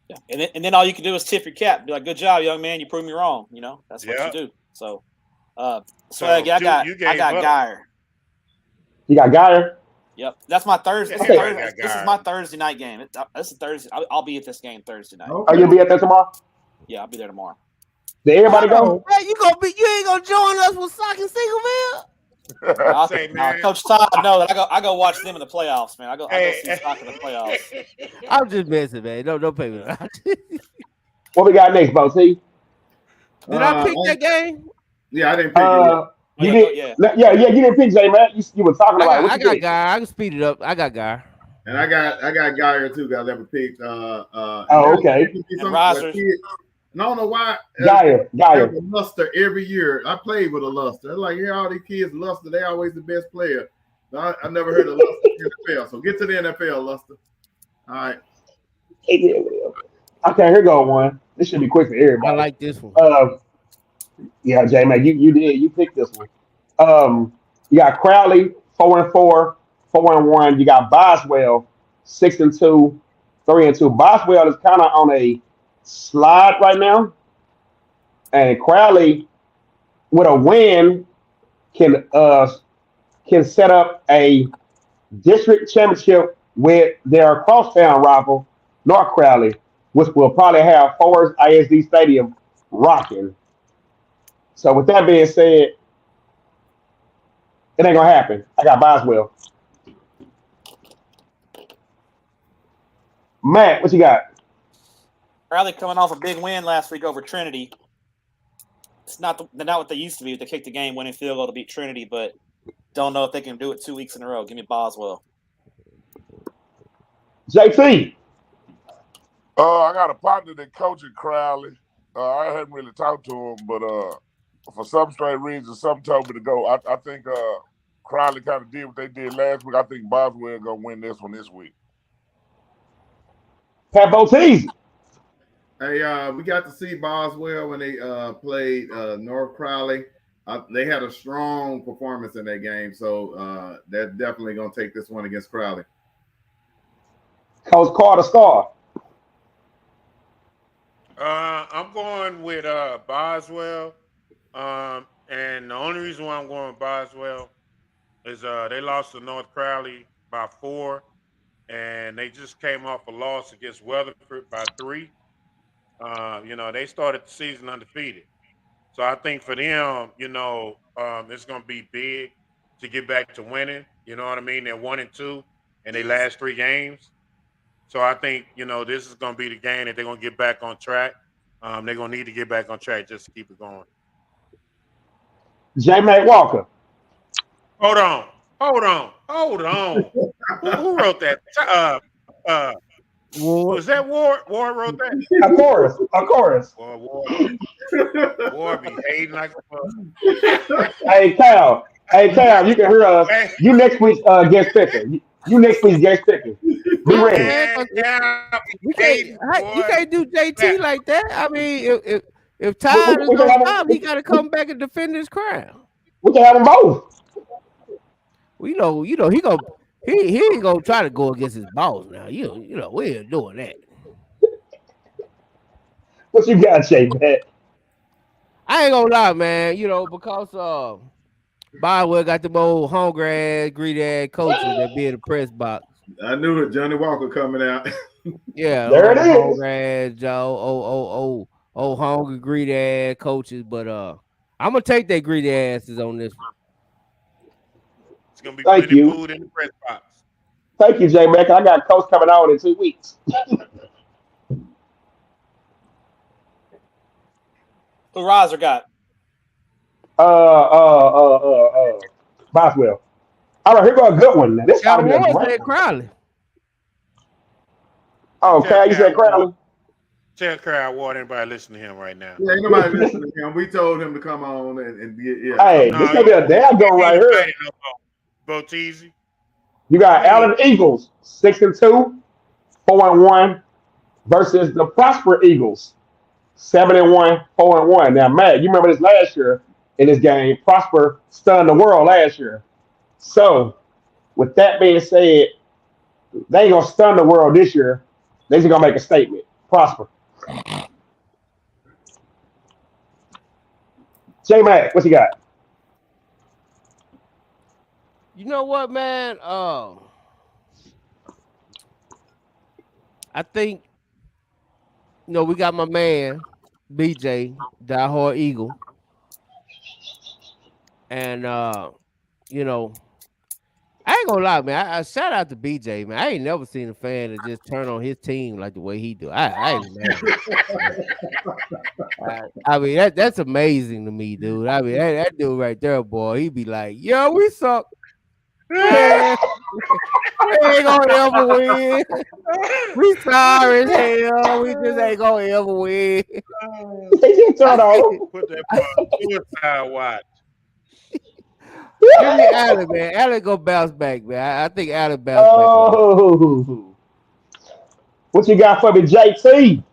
I: Yeah. And then all you can do is tip your cap, be like, "Good job, young man. You proved me wrong." You know, that's what you do. So, Swag, I got Geyer.
G: You got Geyer?
I: Yep, that's my Thursday. This is my Thursday night game. This is Thursday. I'll be at this game Thursday night.
G: Oh, you'll be at that tomorrow?
I: Yeah, I'll be there tomorrow.
G: Did everybody go?
F: Man, you ain't gonna join us with Sock and Singleville?
I: Coach Todd, no, that I go watch them in the playoffs, man. I go see Sock in the playoffs.
F: I'm just messing, man. Don't pay me.
G: What we got next, Bo T?
F: Did I pick that game?
D: Yeah, I didn't pick it.
G: You did, yeah, you didn't pick J man. You were talking about it.
F: I got Guy. I can speed it up. I got Guy.
D: And I got Geyer too. Got never picked.
G: Okay.
D: I don't know why.
G: Geyer.
D: A luster every year. I played with a luster. Like, all these kids luster. They always the best player. I never heard of luster in the NFL. So get to the NFL, luster. All right.
G: Okay, here go one. This should be quick for everybody.
F: I like this one.
G: Yeah, J man, you did. You picked this one. You got Crowley 4-4, 4-1. You got Boswell 6-2, 3-2. Boswell is kind of on a slide right now, and Crowley with a win can set up a district championship with their crosstown rival North Crowley, which will probably have Forest ISD Stadium rocking. So with that being said, it ain't gonna happen. I got Boswell. Matt, what you got?
I: Crowley coming off a big win last week over Trinity. It's not what they used to be. They kicked the game-winning field goal to beat Trinity, but don't know if they can do it 2 weeks in a row. Give me Boswell.
G: JT.
L: I got a partner that coaches Crowley. I haven't really talked to him, but for some strange reason, something told me to go. I think Crowley kind of did what they did last week. I think Boswell gonna win this one this week.
G: Pat Botese.
D: Hey, we got to see Boswell when they played North Crowley. They had a strong performance in that game, so they're definitely gonna take this one against Crowley.
G: Coach Carter Star.
E: I'm going with Boswell. And the only reason why I'm going with Boswell is they lost to North Crowley by 4, and they just came off a loss against Weatherford by 3. They started the season undefeated. So I think for them, it's going to be big to get back to winning. You know what I mean? They're 1-2 in their last 3 games. So I think, this is going to be the game that they're going to get back on track. They're going to need to get back on track just to keep it going.
G: J. Mac Walker.
E: Hold on. Who wrote that? Was that Ward? Ward wrote that?
G: Of course.
E: Ward be hating like a fuck.
G: Hey, Cal, you can hear us. You next week's guest picker. You next week's guest picker. Be ready.
F: You can't do JT like that. I mean, if Todd is on top, he got to come back and defend his crown.
G: We can have them both.
F: He ain't gonna try to go against his boss now. We ain't doing that.
G: What you got, Jay, man?
F: I ain't gonna lie, man. Because Boswell got them old hungry ass, greedy ass coaches that be in the press box.
D: I knew it. Johnny Walker coming out.
F: Yeah,
G: there it is.
F: Hungry ass Joe, old hungry, greedy ass coaches. But I'm gonna take their greedy asses on this one.
E: It's gonna be plenty food in the press box.
G: Thank you, Jay Mack. I got Coach coming on in 2 weeks.
I: Who Riser got?
G: Boswell. All right, here go a good one. Now, this ought to
F: Got
G: be a
F: Ward
G: great
F: said
G: one.
F: Crowley.
G: Oh, okay. You said
E: Ward.
G: Crowley?
E: Tell Kyle Ward, anybody listen to him right now.
D: Yeah, ain't nobody listening to him. We told him to come on and be yeah.
G: Hey,
E: No,
G: this going to be a damn good one right here.
E: Boteezy.
G: You got Allen Eagles, 6-2, 4-1, versus the Prosper Eagles, 7-1, 4-1. Now, Matt, you remember this last year in this game. Prosper stunned the world last year. So, with that being said, they ain't gonna stun the world this year. They just gonna make a statement. Prosper. J Mac, what you got?
F: You know what, man? I think we got my man BJ, diehard Eagle, and I ain't gonna lie, man. I shout out to BJ, man. I ain't never seen a fan that just turn on his team like the way he do. I ain't mad. I mean that's amazing to me, dude. I mean that dude right there, boy. He be like, "Yo, we suck. Man, we ain't gonna ever win. We sorry as hell. We just ain't gonna ever win."
G: They just turn on.
E: Put that on suicide watch.
F: Give me Allen, man. Allen go bounce back, man. I think Allen bounce back.
G: Oh, what you got for me, JT?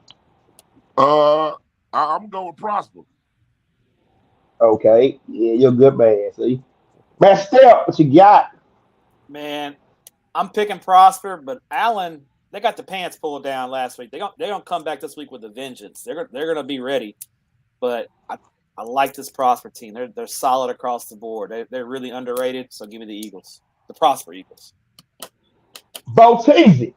L: I'm going with Prosper.
G: Okay, yeah, you're a good man. See, Matt Step, what you got?
I: Man, I'm picking Prosper, but Allen, they got the pants pulled down last week. They don't come back this week with a vengeance. They're gonna be ready. But I like this Prosper team. They're solid across the board. They're really underrated. So give me the Eagles, the Prosper Eagles.
G: Boteezy.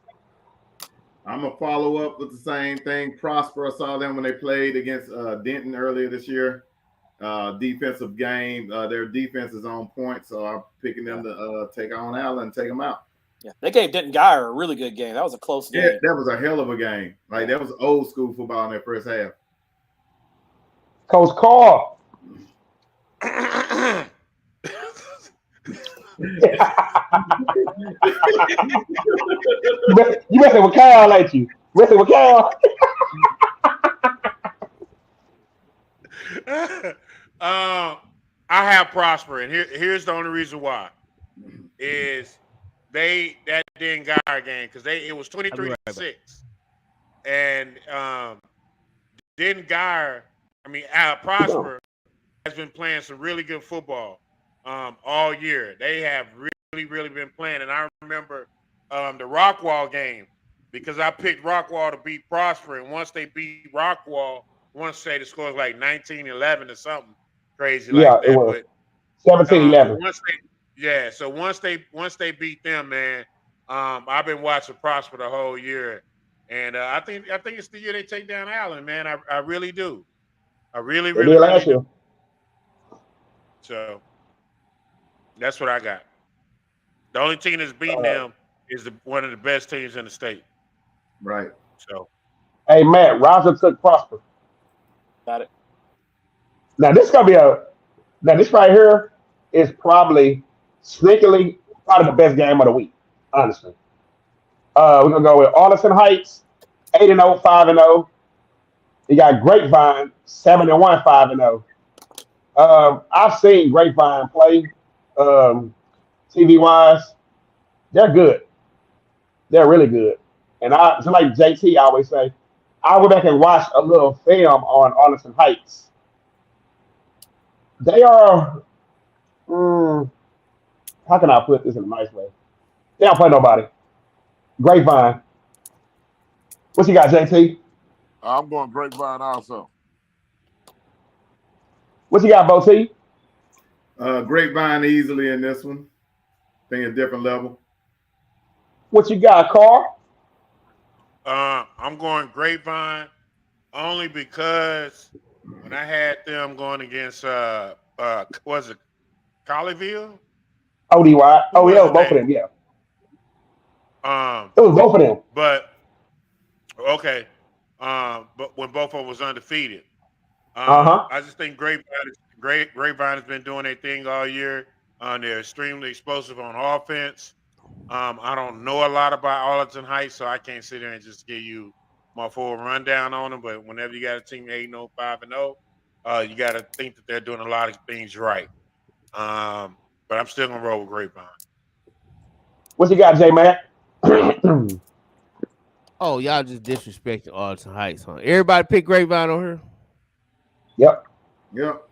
D: I'm gonna follow up with the same thing. Prosper. I saw them when they played against Denton earlier this year. Defensive game. Their defense is on point, so I'm picking them to take on Allen and take them out.
I: Yeah, they gave Denton Geyer a really good game. That was a close game.
D: Yeah, that was a hell of a game. Like that was old school football in that first half.
G: Coach Carl. You messing with Kyle, ain't you? Messing with Kyle.
E: I have Prosper, and here's the only reason why is that didn't Guy game because it was 23-6, and didn't Guy. I mean, Prosper has been playing some really good football all year. They have really been playing, and I remember the Rockwall game because I picked Rockwall to beat Prosper, and once they beat Rockwall, I want to say the score was like 19-11 or something crazy like that.
G: It was.
E: But
G: 17-11.
E: So once they beat them, man, I've been watching Prosper the whole year, and I think it's the year they take down Allen, man. I really do. I really
G: last year.
E: do. So that's what I got. The only team that's beating them is one of the best teams in the state.
D: Right.
E: So.
G: Hey, Matt, Roger took Prosper.
I: Got it.
G: Now this right here is probably sneakily probably the best game of the week, honestly. We're gonna go with Arlington Heights, 8-0, 5-0. You got Grapevine, 7-1, 5-0. I've seen Grapevine play, TV wise. They're good. They're really good. And I just like JT always say, I went back and watched a little film on Arlington Heights. They are, how can I put this in a nice way? They don't play nobody. Grapevine. What you got, JT?
L: I'm going Grapevine also.
G: What you got, Bo-T?
D: Grapevine easily in this one. I think a different level.
G: What you got, Carl?
E: I'm going Grapevine only because when I had them going against was it Colleyville?
G: ODY. Oh yeah, both of them. Yeah. It was both of them.
E: But okay. But when both of them was undefeated, I just think Grapevine has been doing their thing all year. They're extremely explosive on offense. I don't know a lot about Arlington Heights, so I can't sit there and just give you my full rundown on them. But whenever you got a team 8-0, 5-0, you got to think that they're doing a lot of things right. But I'm still gonna roll with Grapevine.
G: What you got, J Matt?
F: Oh, y'all just disrespecting Arlington Heights, huh? Everybody pick Grapevine on her.
G: Yep.
D: Yep.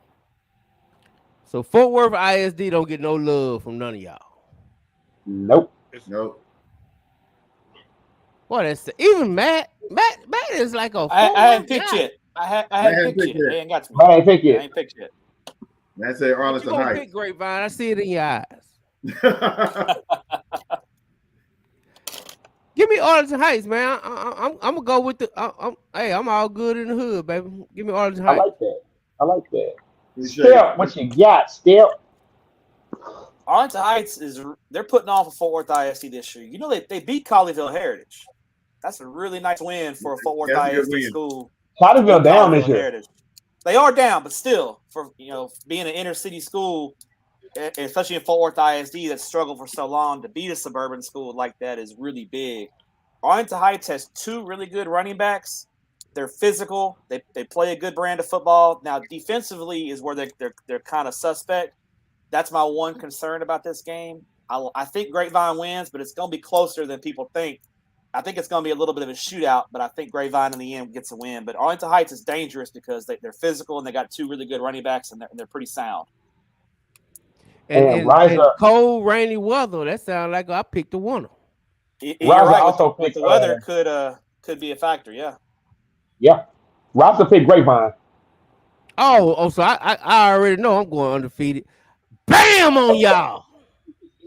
F: So Fort Worth ISD don't get no love from none of y'all.
G: Nope.
D: Nope.
F: Boy, that's even Matt is like a.
I: I hadn't picked yet. I hadn't picked yet. They ain't got to me.
G: I ain't picked yet.
I: I ain't picked yet.
D: That's say Arlington
F: You gonna
D: Heights.
F: pick Grapevine? I see it in your eyes. Give me Arlington Heights, man. I'm gonna go with the. I'm all good in the hood, baby. Give me Arlington Heights.
G: I like that. Step, what you got, Step?
I: Arlington Heights they're putting off a Fort Worth ISD this year. You know they beat Colleyville Heritage. That's a really nice win for a Fort Worth ISD school.
G: Colleyville down this year.
I: Heritage. They are down, but still, for being an inner city school, especially in Fort Worth ISD that struggled for so long, to beat a suburban school like that is really big. Arlington Heights has two really good running backs. They're physical. They play a good brand of football. Now defensively is where they're kind of suspect. That's my one concern about this game. I think Grapevine wins, but it's going to be closer than people think. I think it's going to be a little bit of a shootout, but I think Grapevine in the end gets a win. But Arlington Heights is dangerous because they're physical and they got two really good running backs and they're pretty sound.
F: And cold, rainy weather. That sounds like I picked a winner.
I: You're right. Also with the weather could be a factor. Yeah.
G: Yeah. Roster picked Grapevine.
F: So I already know I'm going undefeated. Bam on y'all.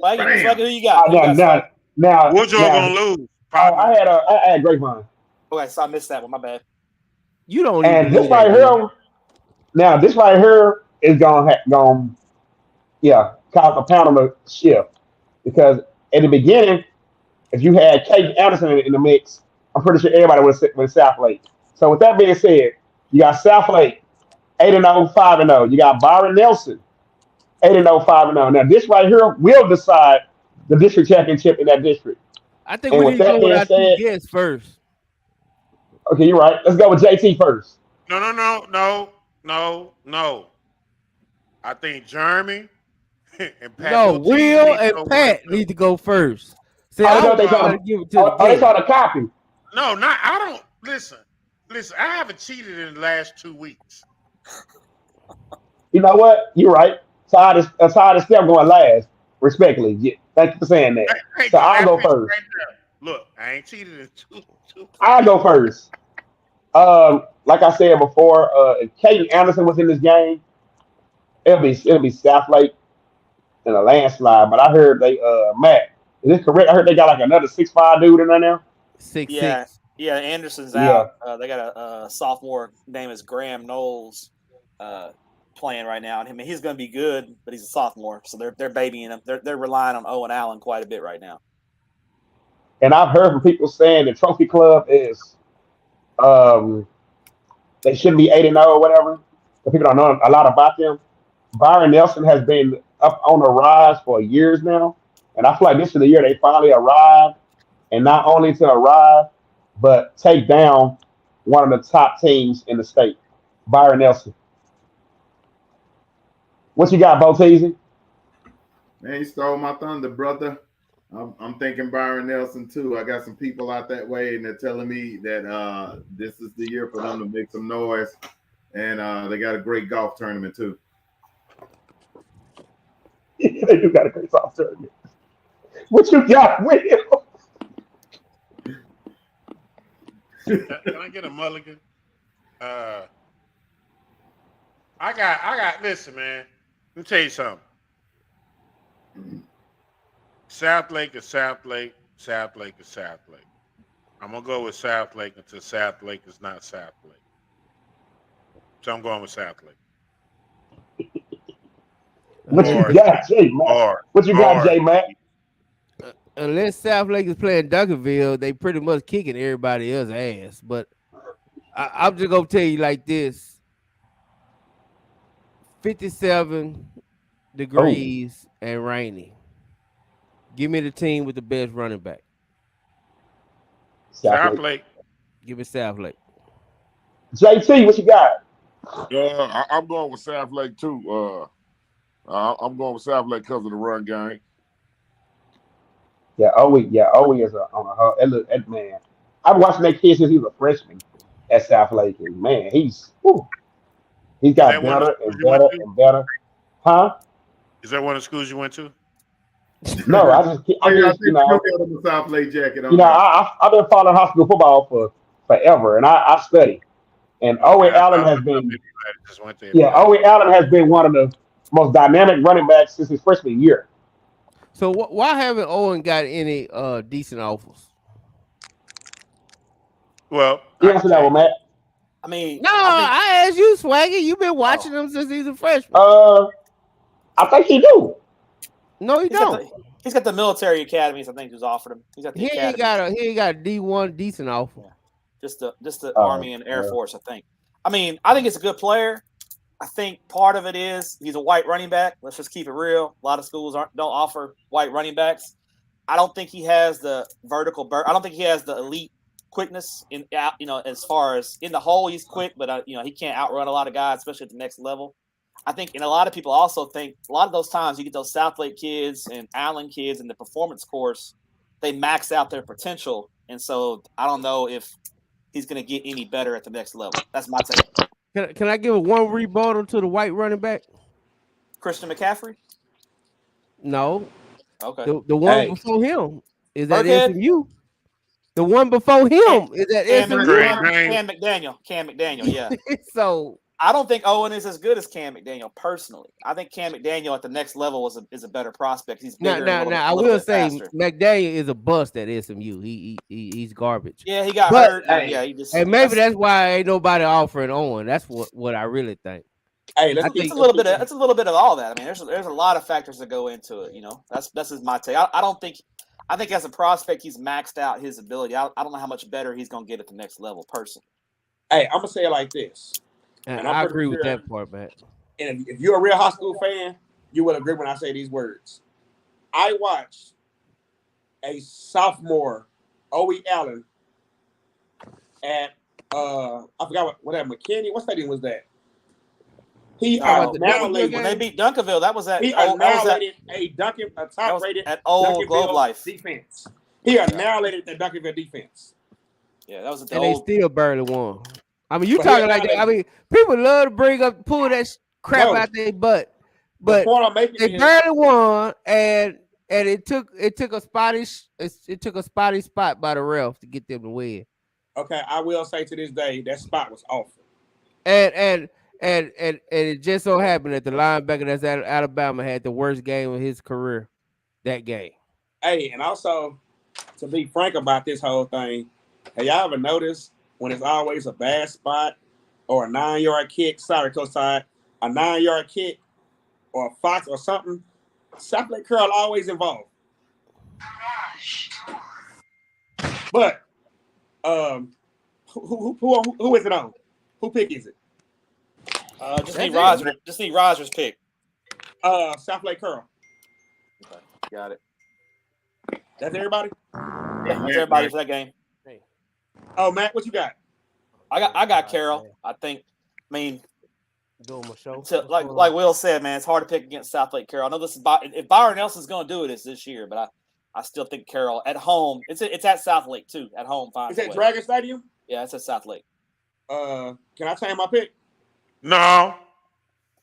I: Swaggy, who you got?
G: Now,
E: what y'all gonna lose?
G: I had Grapevine.
I: Okay, so I missed that one. My bad.
F: You don't.
G: And this right here, now this right here is gonna cause a pound on the shift because at the beginning, if you had Kate Anderson in the mix, I'm pretty sure everybody would have South Lake. So with that being said, you got South Lake 8-0, 5-0. You got Byron Nelson 8-0, 5-0. Now this right here will decide the district championship in that district.
F: I think we need to go with our two guests first.
G: Okay, you're right. Let's go with JT first.
E: No. I think Jeremy and Pat.
F: No, Will and Pat need to go first. See,
G: I don't know they give it to they saw the copy.
E: No, I don't listen. I haven't cheated in the last 2 weeks.
G: You know what? You're right. Todd is Step going last. Respectfully, thank you for saying that. So I'll go first.
E: Right, look, I ain't cheated in two.
G: I'll go first. Like I said before, if Caden Anderson was in this game, it'll be South Lake in a landslide. But I heard Matt, is this correct? I heard they got like another 6'5" dude in there now.
F: 6'6".
I: Yeah, Anderson's out. They got a sophomore name is Graham Knowles playing right now. And I mean, he's going to be good, but he's a sophomore, so they're babying him. They're relying on Owen Allen quite a bit right now.
G: And I've heard from people saying the Trophy Club is they shouldn't be 8-0 or whatever. But people don't know a lot about them. Byron Nelson has been up on the rise for years now, and I feel like this is the year they finally arrived, and not only to arrive, but take down one of the top teams in the state, Byron Nelson. What you got, Bo Teasy?
D: Man, you stole my thunder, brother. I'm thinking Byron Nelson too. I got some people out that way, and they're telling me that this is the year for them to make some noise, and they got a great golf tournament too.
G: They do got a great golf tournament. What you got, Will?
E: Can I get a mulligan? I got. Listen, man. Let me tell you something. South Lake is South Lake. South Lake is South Lake. I'm gonna go with South Lake until South Lake is not South Lake. So I'm going with South Lake.
G: What you got, J Matt? What you got, J Matt?
F: Unless South Lake is playing Duncanville, they pretty much kicking everybody else's ass. But I'm just gonna tell you like this: 57, degrees, and rainy. Give me the team with the best running back.
E: South Lake.
F: Give me South Lake.
G: JT, what you got?
L: I'm going with South Lake too. I'm going with South Lake because of the run game.
G: Yeah, Owe is on a that man. I've watched that kid since he was a freshman at South Lake, and man, he's
E: Is that
G: got
E: one of the
G: better
E: schools
G: and
E: you went
G: better
E: to?
G: and better. Huh?
E: Is that one of the schools you went to?
G: No, I
D: I
G: just
D: think you got the South Lake jacket on.
G: I've been following high school football for forever, and I study. And
E: Okay,
G: Owe
E: I
G: Allen
E: thought
G: has been
E: just went there.
G: Owe Allen has been one of the most dynamic running backs since his freshman year.
F: So why haven't Owen got any decent offers?
E: Well,
G: You answer that one, Matt.
I: I mean,
F: no, I asked you, Swaggy. You've been watching him since he's a freshman.
G: I think he do.
F: No, he don't.
I: He's got the military academies. I think who's offered him. He's got the
F: He ain't got a D1 decent offer.
I: just the Army and Air Force. I think. I mean, I think it's a good player. I think part of it is he's a white running back. Let's just keep it real. A lot of schools don't offer white running backs. I don't think he has the vertical burst. I don't think he has the elite quickness in as far as in the hole. He's quick, but he can't outrun a lot of guys, especially at the next level. I think, and a lot of people also think a lot of those times you get those South Lake kids and Allen kids in the performance course, they max out their potential, and so I don't know if he's going to get any better at the next level. That's my take.
F: Can I give one rebuttal to the white running back?
I: Christian McCaffrey?
F: No.
I: Okay.
F: The one before him is at
I: Burkhead?
F: SMU. The one before him is at SMU.
I: Cam McDaniel, yeah.
F: So
I: I don't think Owen is as good as Cam McDaniel personally. I think Cam McDaniel at the next level is a better prospect. He's bigger.
F: Now, I will say McDaniel is a bust at SMU. He's garbage.
I: Yeah, he got hurt.
F: He just. And maybe that's why ain't nobody offering Owen. That's what I really think.
I: Hey, it's a little bit of all that. I mean, there's a lot of factors that go into it. That's my take. I think as a prospect, he's maxed out his ability. I don't know how much better he's going to get at the next level, personally.
O: Hey, I'm gonna say it like this.
F: And I agree with that part, man.
O: And if you're a real high school fan, you will agree when I say these words. I watched a sophomore, Owe Allen, at I forgot what that McKinney. What stadium was that? He annihilated
I: when they beat Duncanville. That was at
O: he annihilated a top rated
I: at Old Globe Life
O: defense. He annihilated the Duncanville defense.
I: Yeah, that was at
F: the and old... they still barely won. I mean, you talking like that. I mean, people love to pull that crap out their butt, but they barely won, and it took a spotty spot by the ref to get them to win.
O: Okay, I will say to this day that spot was awful.
F: And it just so happened that the linebacker that's at Alabama had the worst game of his career that game.
O: Hey, and also to be frank about this whole thing, have y'all ever noticed when it's always a bad spot or a 9-yard kick? Sorry, Coach Todd, a 9-yard kick or a fox or something. South Lake curl always involved. But who is it on? Who pick is it?
I: Just need Roger's pick.
O: South Lake curl.
I: Okay, got it.
O: That's everybody?
I: Yeah, that's everybody for that game.
O: Hey. Oh, Matt, what you got?
I: I got Carroll. I mean,
F: doing my show.
I: Like Will said, man, it's hard to pick against South Lake Carroll. I know this is if Byron Nelson's going to do it, it's this year, but I still think Carroll at home. It's at South Lake too. At home,
O: is that Dragon Stadium?
I: Yeah, it's at South Lake.
O: Can I change my pick?
E: No.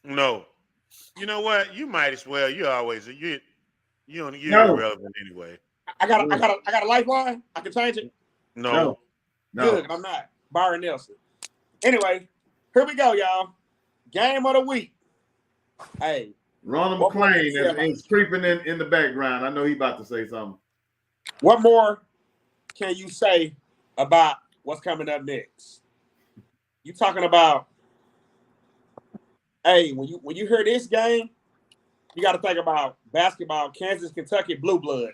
E: You know what? You might as well. You always you're irrelevant anyway.
O: I got a lifeline. I can change it.
E: No.
O: Good. I'm not Byron Nelson. Anyway, here we go, y'all. Game of the week. Hey,
D: Ronald McClain is creeping in the background. I know he about to say something.
O: What more can you say about what's coming up next? You talking about? Hey, when you hear this game, you got to think about basketball. Kansas, Kentucky, blue blood.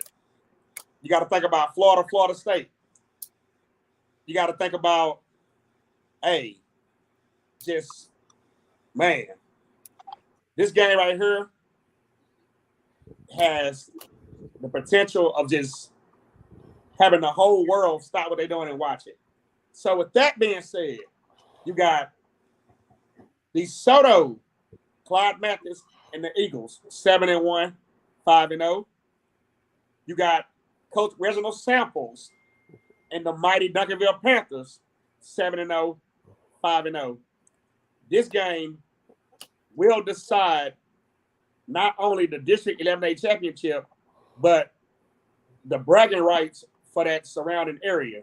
O: You got to think about Florida State. You got to think about, just man, this game right here has the potential of just having the whole world stop what they're doing and watch it. So with that being said, you got Desoto, Clyde Mathis, and the Eagles, 7-1, 5-0. You got Coach Reginald Samples and the mighty Duncanville Panthers, 7-0, 5-0. This game will decide not only the District 11A championship, but the bragging rights for that surrounding area.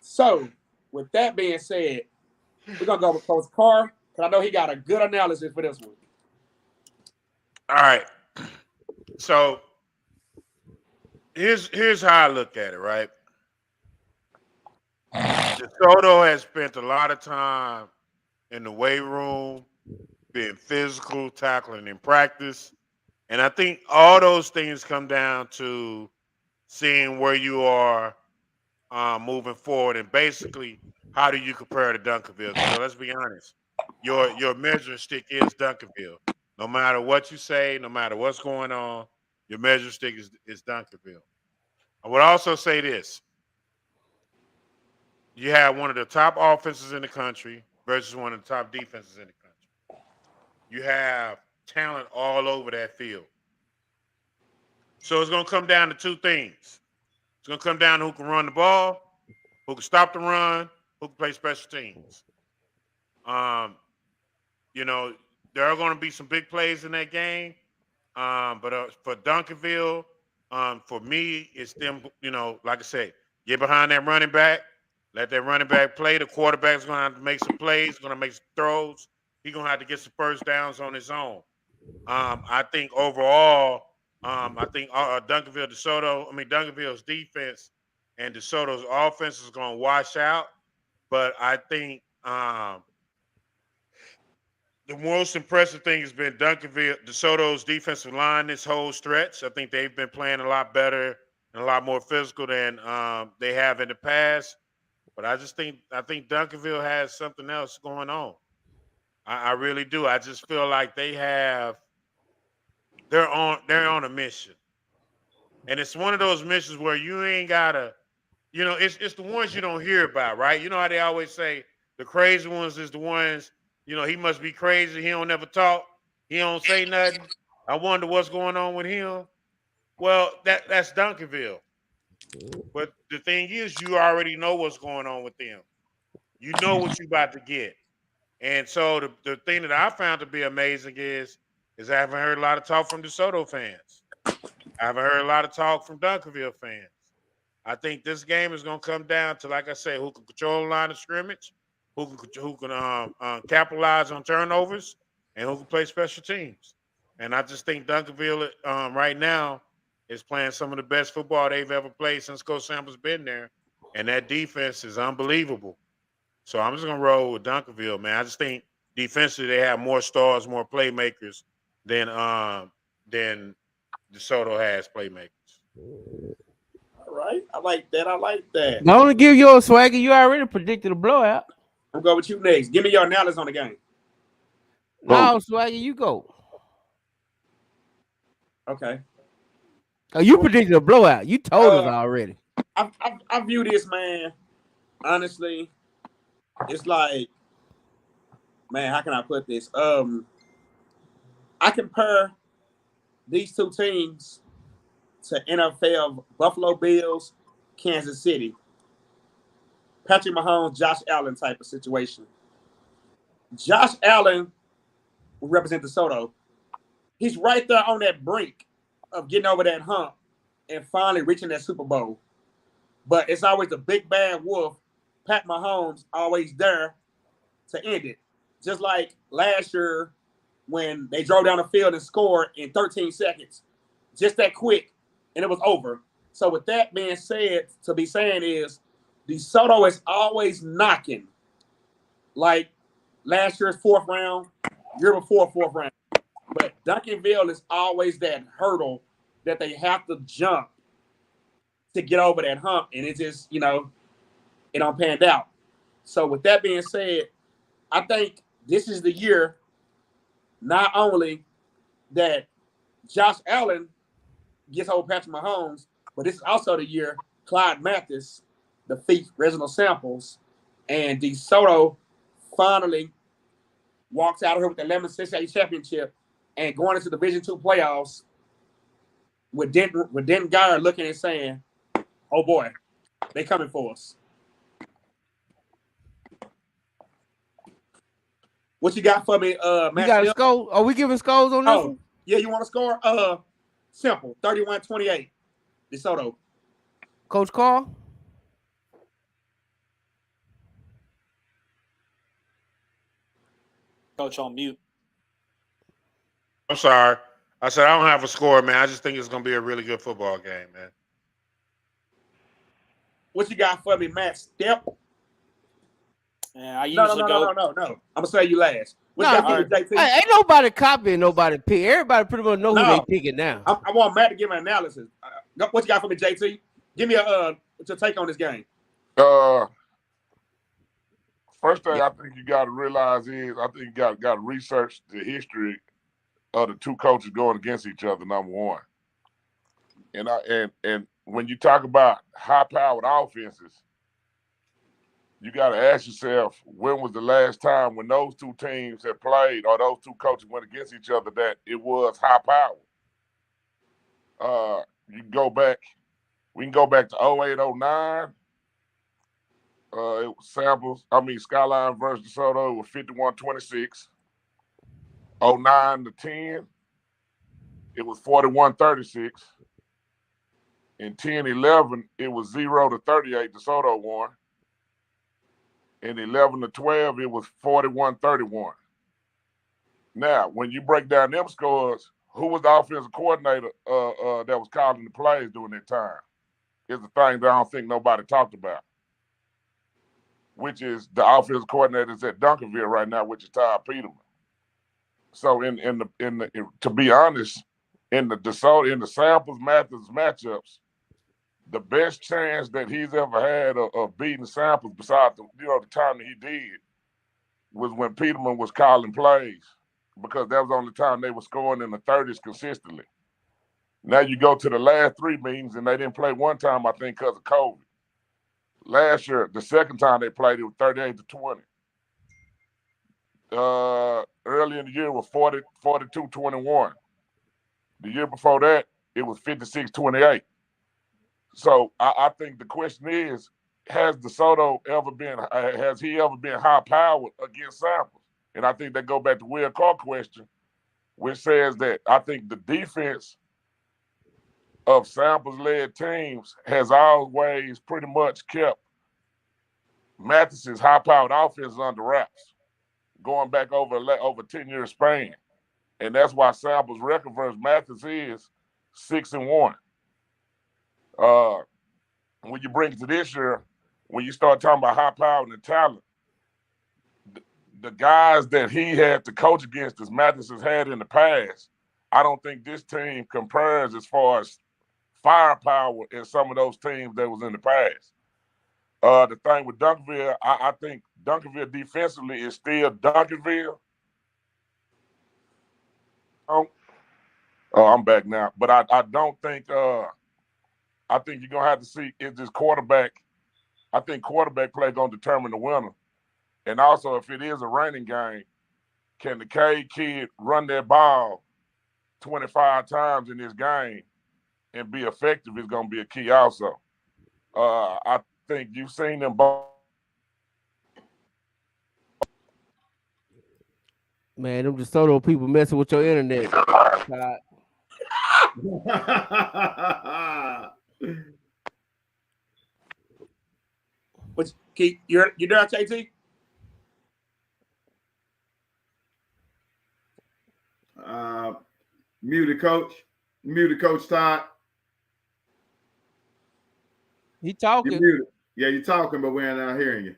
O: So, with that being said, we're going to go with Coach Carr, because I know he got a good analysis for this one.
E: All right. So, here's how I look at it, right? Desoto has spent a lot of time in the weight room, being physical, tackling in practice. And I think all those things come down to seeing where you are moving forward, and basically how do you compare to Duncanville? Because let's be honest, your measuring stick is Duncanville. No matter what you say, no matter what's going on, your measuring stick is Duncanville. I would also say this. You have one of the top offenses in the country versus one of the top defenses in the country. You have talent all over that field. So it's going to come down to two things. It's going to come down to who can run the ball, who can stop the run, who can play special teams. You know, there are going to be some big plays in that game. But for Duncanville, for me, it's them, you know, like I said, get behind that running back, let that running back play. The quarterback's going to have to make some plays, going to make some throws. He's going to have to get some first downs on his own. I think overall, Duncanville's defense and DeSoto's offense is going to wash out. But I think the most impressive thing has been DeSoto's defensive line this whole stretch. I think they've been playing a lot better and a lot more physical than they have in the past. But I think Duncanville has something else going on. I really do. I just feel like they're on a mission. And it's one of those missions where you ain't gotta, you know, it's the ones you don't hear about, right? You know how they always say the crazy ones is the ones, you know, he must be crazy. He don't never talk. He don't say nothing. I wonder what's going on with him. Well, that's Duncanville. But the thing is, you already know what's going on with them. You know what you're about to get. And so the thing that I found to be amazing is I haven't heard a lot of talk from DeSoto fans. I haven't heard a lot of talk from Duncanville fans. I think this game is going to come down to, like I say, who can control the line of scrimmage, who can capitalize on turnovers, and who can play special teams. And I just think Duncanville right now is playing some of the best football they've ever played since Coach Sample's been there, and that defense is unbelievable. So I'm just going to roll with Duncanville, man. I just think defensively they have more stars, more playmakers than DeSoto has playmakers.
O: All right. I like that.
F: I want to give you a swagger. You already predicted a blowout.
O: I'm going with you next. Give me your analysis on the game.
F: No, swagger, you go.
O: Okay.
F: Oh, you predicted a blowout. You told us already.
O: I view this, man, honestly, it's like, man, how can I put this? I compare these two teams to NFL Buffalo Bills, Kansas City. Patrick Mahomes, Josh Allen type of situation. Josh Allen will represent DeSoto. He's right there on that brink of getting over that hump and finally reaching that Super Bowl. But it's always the big bad wolf, Pat Mahomes, always there to end it. Just like last year when they drove down the field and scored in 13 seconds. Just that quick, and it was over. So with that being said, to be saying is, DeSoto is always knocking. Like last year's fourth round, year before fourth round. But Duncanville is always that hurdle that they have to jump to get over that hump. And it just, you know, it don't pan out. So with that being said, I think this is the year not only that Josh Allen gets hold of Patrick Mahomes, but this is also the year Clyde Mathis defeats Reginald Samples, and DeSoto finally walks out of here with the 11-6 championship and going into Division II playoffs with Denton Geyer looking and saying, "Oh boy, they coming for us." What you got for me, Matt?
F: You got a score? Are we giving scores on this one?
O: Yeah, you want to score? Simple, 31-28, DeSoto.
F: Coach Carl?
I: Coach on mute.
E: I'm sorry. I said I don't have a score, man. I just think it's going to be a really good football game, man.
O: What you got for me, Matt Step?
I: Yeah, I usually
O: No. I'm gonna say you last. What you got for me, JT?
F: Hey, ain't nobody copying nobody pick. Everybody pretty much know who they picking now.
O: I want Matt to give an analysis. What you got for me, JT? Give me your take on this game.
L: First thing I think you got to realize is I think you got to research the history of the two coaches going against each other. Number one, and when you talk about high-powered offenses, you got to ask yourself, when was the last time when those two teams had played or those two coaches went against each other that it was high-powered? You can go back. We can go back to 08, 09. It was Skyline versus DeSoto was 51-26. 09 to 10, it was 41-36. In 10-11, it was 0-38. DeSoto won. In 11-12, it was 41-31. Now, when you break down them scores, who was the offensive coordinator that was calling the plays during that time? Is the thing that I don't think nobody talked about, which is the offensive coordinators at Duncanville right now, which is Todd Peterman. So to be honest, in the Samples Mathis matchups, the best chance that he's ever had of beating Samples, besides the time that he did, was when Peterman was calling plays, because that was the only time they were scoring in the 30s consistently. Now you go to the last three meetings, and they didn't play one time, I think, because of COVID. Last year, the second time they played, it was 38-20. Early in the year, it was 42-21. The year before that, it was 56-28. So I think the question is, has DeSoto ever been high powered against Samples? And I think that go back to Will Carr's question, which says that I think the defense of Samples-led teams has always pretty much kept Mathis's high-powered offense under wraps, going back over 10-year span. And that's why Samples' record versus Mathis is 6-1. When you bring it to this year, when you start talking about high power and talent, the guys that he had to coach against, as Mathis has had in the past, I don't think this team compares as far as firepower in some of those teams that was in the past. The thing with Duncanville, I think Duncanville defensively is still Duncanville. Oh, I'm back now. But I don't think I think you're gonna have to see is this quarterback. I think quarterback play gonna determine the winner. And also, if it is a raining game, can the K kid run that ball 25 times in this game and be effective is gonna be a key also. I think you've seen them both.
F: Man, them DeSoto people messing with your internet.
O: But you're there, JT?
D: Muted Coach Todd.
F: He talking.
D: You're muted. Yeah, you're talking, but we're not hearing you.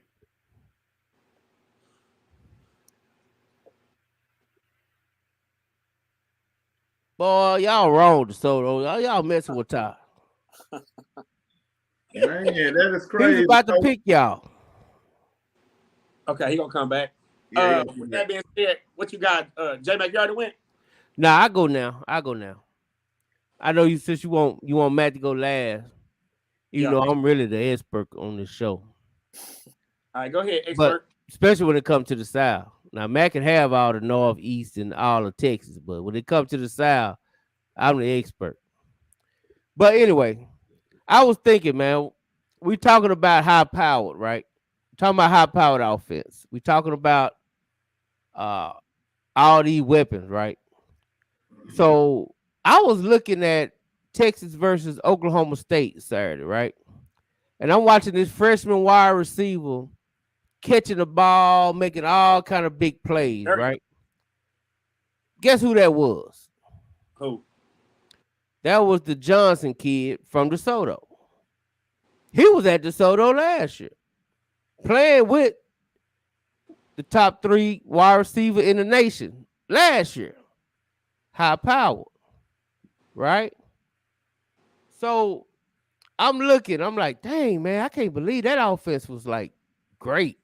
F: Boy, y'all wrong, DeSoto. Y'all messing with Todd.
D: Man, that is crazy.
F: He's about to pick y'all.
O: Okay, he gonna come back.
D: Yeah,
O: with that being said, what you got? J-Mac, you already went?
F: Nah, I go now. I know you since you want Matt to go last. Even though I'm really the expert on this show.
O: All right, go ahead,
F: But
O: expert.
F: especially when it comes to the South. Now Matt can have all the North, East, and all of Texas, but when it comes to the South, I'm the expert. But anyway, I was thinking, man, we talking about high powered, right? Talking about high powered offense. We talking about all these weapons, right? So I was looking at Texas versus Oklahoma State Saturday, right? And I'm watching this freshman wide receiver catching the ball, making all kind of big plays, right? Guess who that was?
O: Who?
F: That was the Johnson kid from DeSoto. He was at DeSoto last year, playing with the top 3 wide receiver in the nation last year. High powered, right? So I'm like, dang, man, I can't believe that offense was like great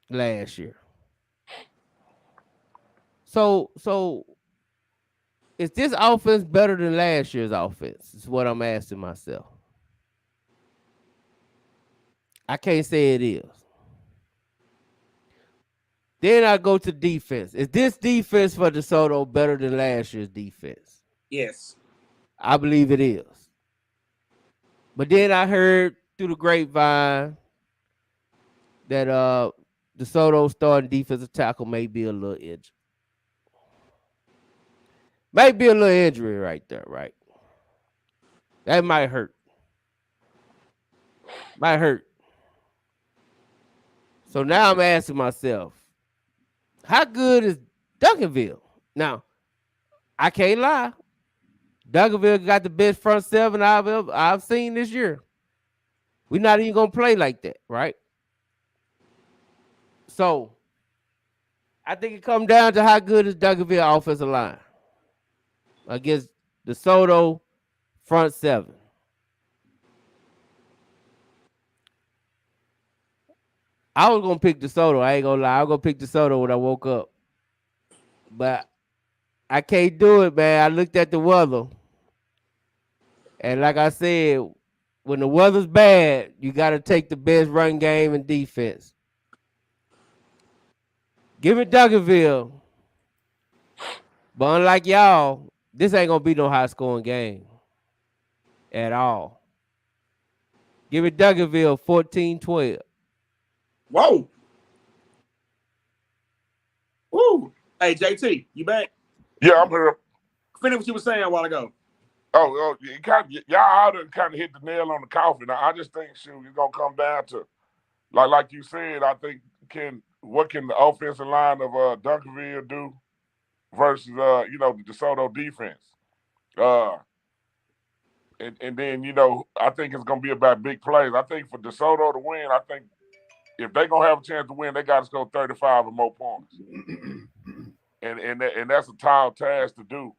F: last year. So is this offense better than last year's offense? Is what I'm asking myself. I can't say it is. Then I go to defense. Is this defense for DeSoto better than last year's defense?
O: Yes.
F: I believe it is. But then I heard through the grapevine that DeSoto starting defensive tackle may be a little injured. Might be a little injury right there, right? That might hurt. Might hurt. So now I'm asking myself, how good is Duncanville? Now, I can't lie. Duncanville got the best front seven I've seen this year. We're not even gonna play like that, right? So I think it comes down to how good is Duncanville offensive line against the DeSoto front seven. I was gonna pick DeSoto. I ain't gonna lie. I was gonna pick DeSoto when I woke up, but I can't do it, man. I looked at the weather, and like I said, when the weather's bad, you got to take the best run game and defense. Give it Duncanville, but unlike y'all, this ain't gonna be no high scoring game at all. Give it Duncanville 14-12.
O: Whoa. Woo. Hey, JT, you back?
L: Yeah, I'm here.
O: Finish what you were saying a while ago.
L: Oh, y'all out there kind of hit the nail on the coffin. I just think, shoot, it's gonna come down to, like you said. I think what can the offensive line of Duncanville do versus the DeSoto defense, and then I think it's gonna be about big plays. I think for DeSoto to win, I think if they're gonna have a chance to win, they got to score 35 or more points, and that's a tall task to do.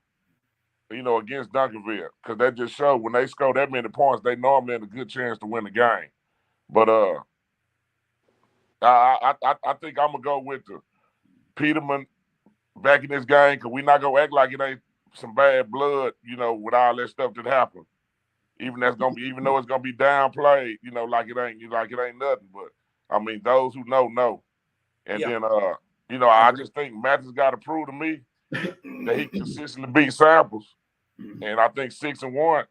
L: Against Duncanville, because that just showed when they score that many points, they normally have a good chance to win the game. But I think I'm gonna go with the Peterman back in this game, because we're not gonna act like it ain't some bad blood, with all that stuff that happened. Even though it's gonna be downplayed, like it ain't nothing. But I mean, those who know. And then I just think Mathis got to prove to me that he consistently beat Samples. And I think 6-1,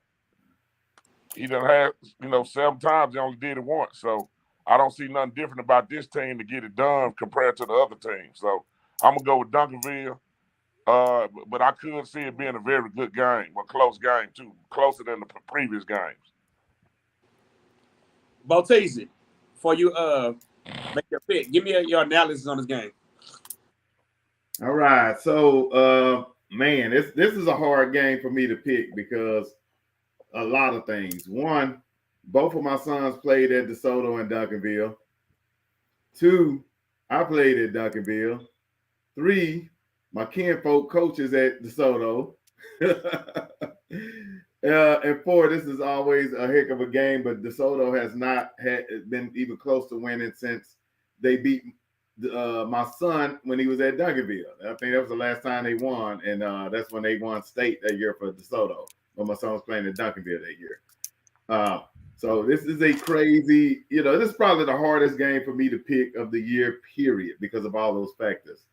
L: he done had, 7 times. He only did it once. So I don't see nothing different about this team to get it done compared to the other team. So I'm gonna go with Duncanville. But I could see it being a very good game, a close game too, closer than the previous games.
O: Baltese, before you make your pick, give me your analysis on this game.
D: All right, so man, this is a hard game for me to pick because a lot of things. One, both of my sons played at DeSoto and Duncanville. 2, I played at Duncanville. 3, my kinfolk coaches at DeSoto. And 4, this is always a heck of a game, but DeSoto has not been even close to winning since they beat my son when he was at Duncanville. I think that was the last time they won, and that's when they won state that year for DeSoto. when my son was playing in Duncanville that year. So this is a crazy, this is probably the hardest game for me to pick of the year, period, because of all those factors.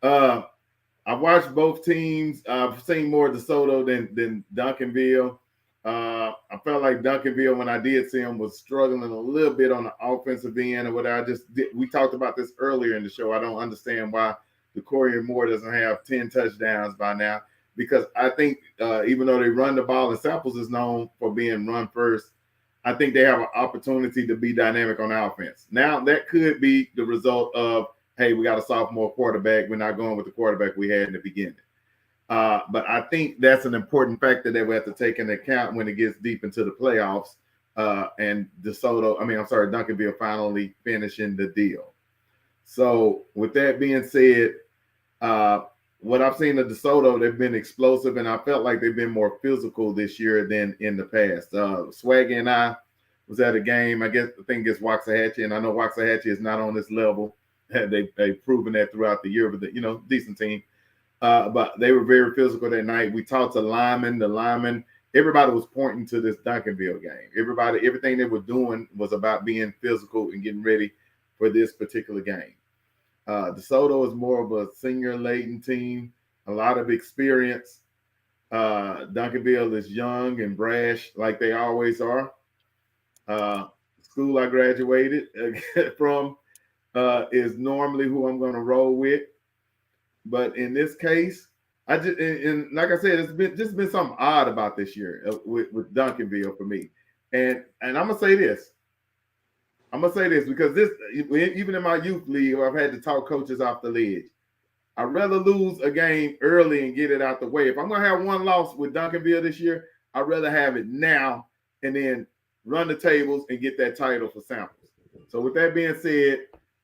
D: I've watched both teams. I've seen more Desoto than Duncanville. I felt like Duncanville, when I did see him, was struggling a little bit on the offensive end or whatever. We talked about this earlier in the show. I don't understand why DeCorian Moore doesn't have 10 touchdowns by now, because I think even though they run the ball and Samples is known for being run first, I think they have an opportunity to be dynamic on offense. Now, that could be the result of, hey, we got a sophomore quarterback. We're not going with the quarterback we had in the beginning. But I think that's an important factor that we have to take into account when it gets deep into the playoffs. And Duncanville finally finishing the deal. So with that being said, what I've seen of Desoto, they've been explosive, and I felt like they've been more physical this year than in the past. Swaggy and I was at a game, I think against Waxahachie, and I know Waxahachie is not on this level. They've proven that throughout the year, but decent team. But they were very physical that night. We talked to the linemen. Everybody was pointing to this Duncanville game. Everything they were doing was about being physical and getting ready for this particular game. DeSoto is more of a senior-laden team, a lot of experience. Duncanville is young and brash like they always are. School I graduated from is normally who I'm going to roll with. But in this case, like I said, it's been something odd about this year with Duncanville for me. And I'm going to say this. Because this, even in my youth league, where I've had to talk coaches off the ledge, I'd rather lose a game early and get it out the way. If I'm going to have one loss with Duncanville this year, I'd rather have it now and then run the tables and get that title for Samples. So with that being said,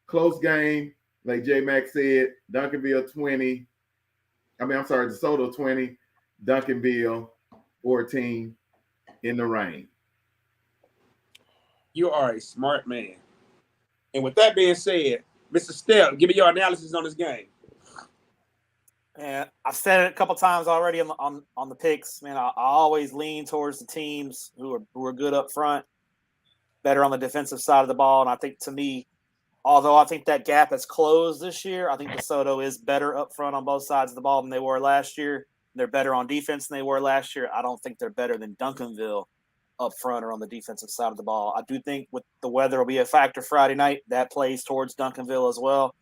D: close game, like J-Mac said, DeSoto 20, Duncanville 14 in the rain.
O: You are a smart man. And with that being said, Mr. Step, give me your analysis on this game.
I: And I've said it a couple times already on the picks. Man, I always lean towards the teams who are good up front, better on the defensive side of the ball. And I think, to me, although I think that gap has closed this year, I think DeSoto is better up front on both sides of the ball than they were last year. They're better on defense than they were last year. I don't think they're better than Duncanville up front or on the defensive side of the ball. I do think with the weather will be a factor Friday night. That plays towards Duncanville as well.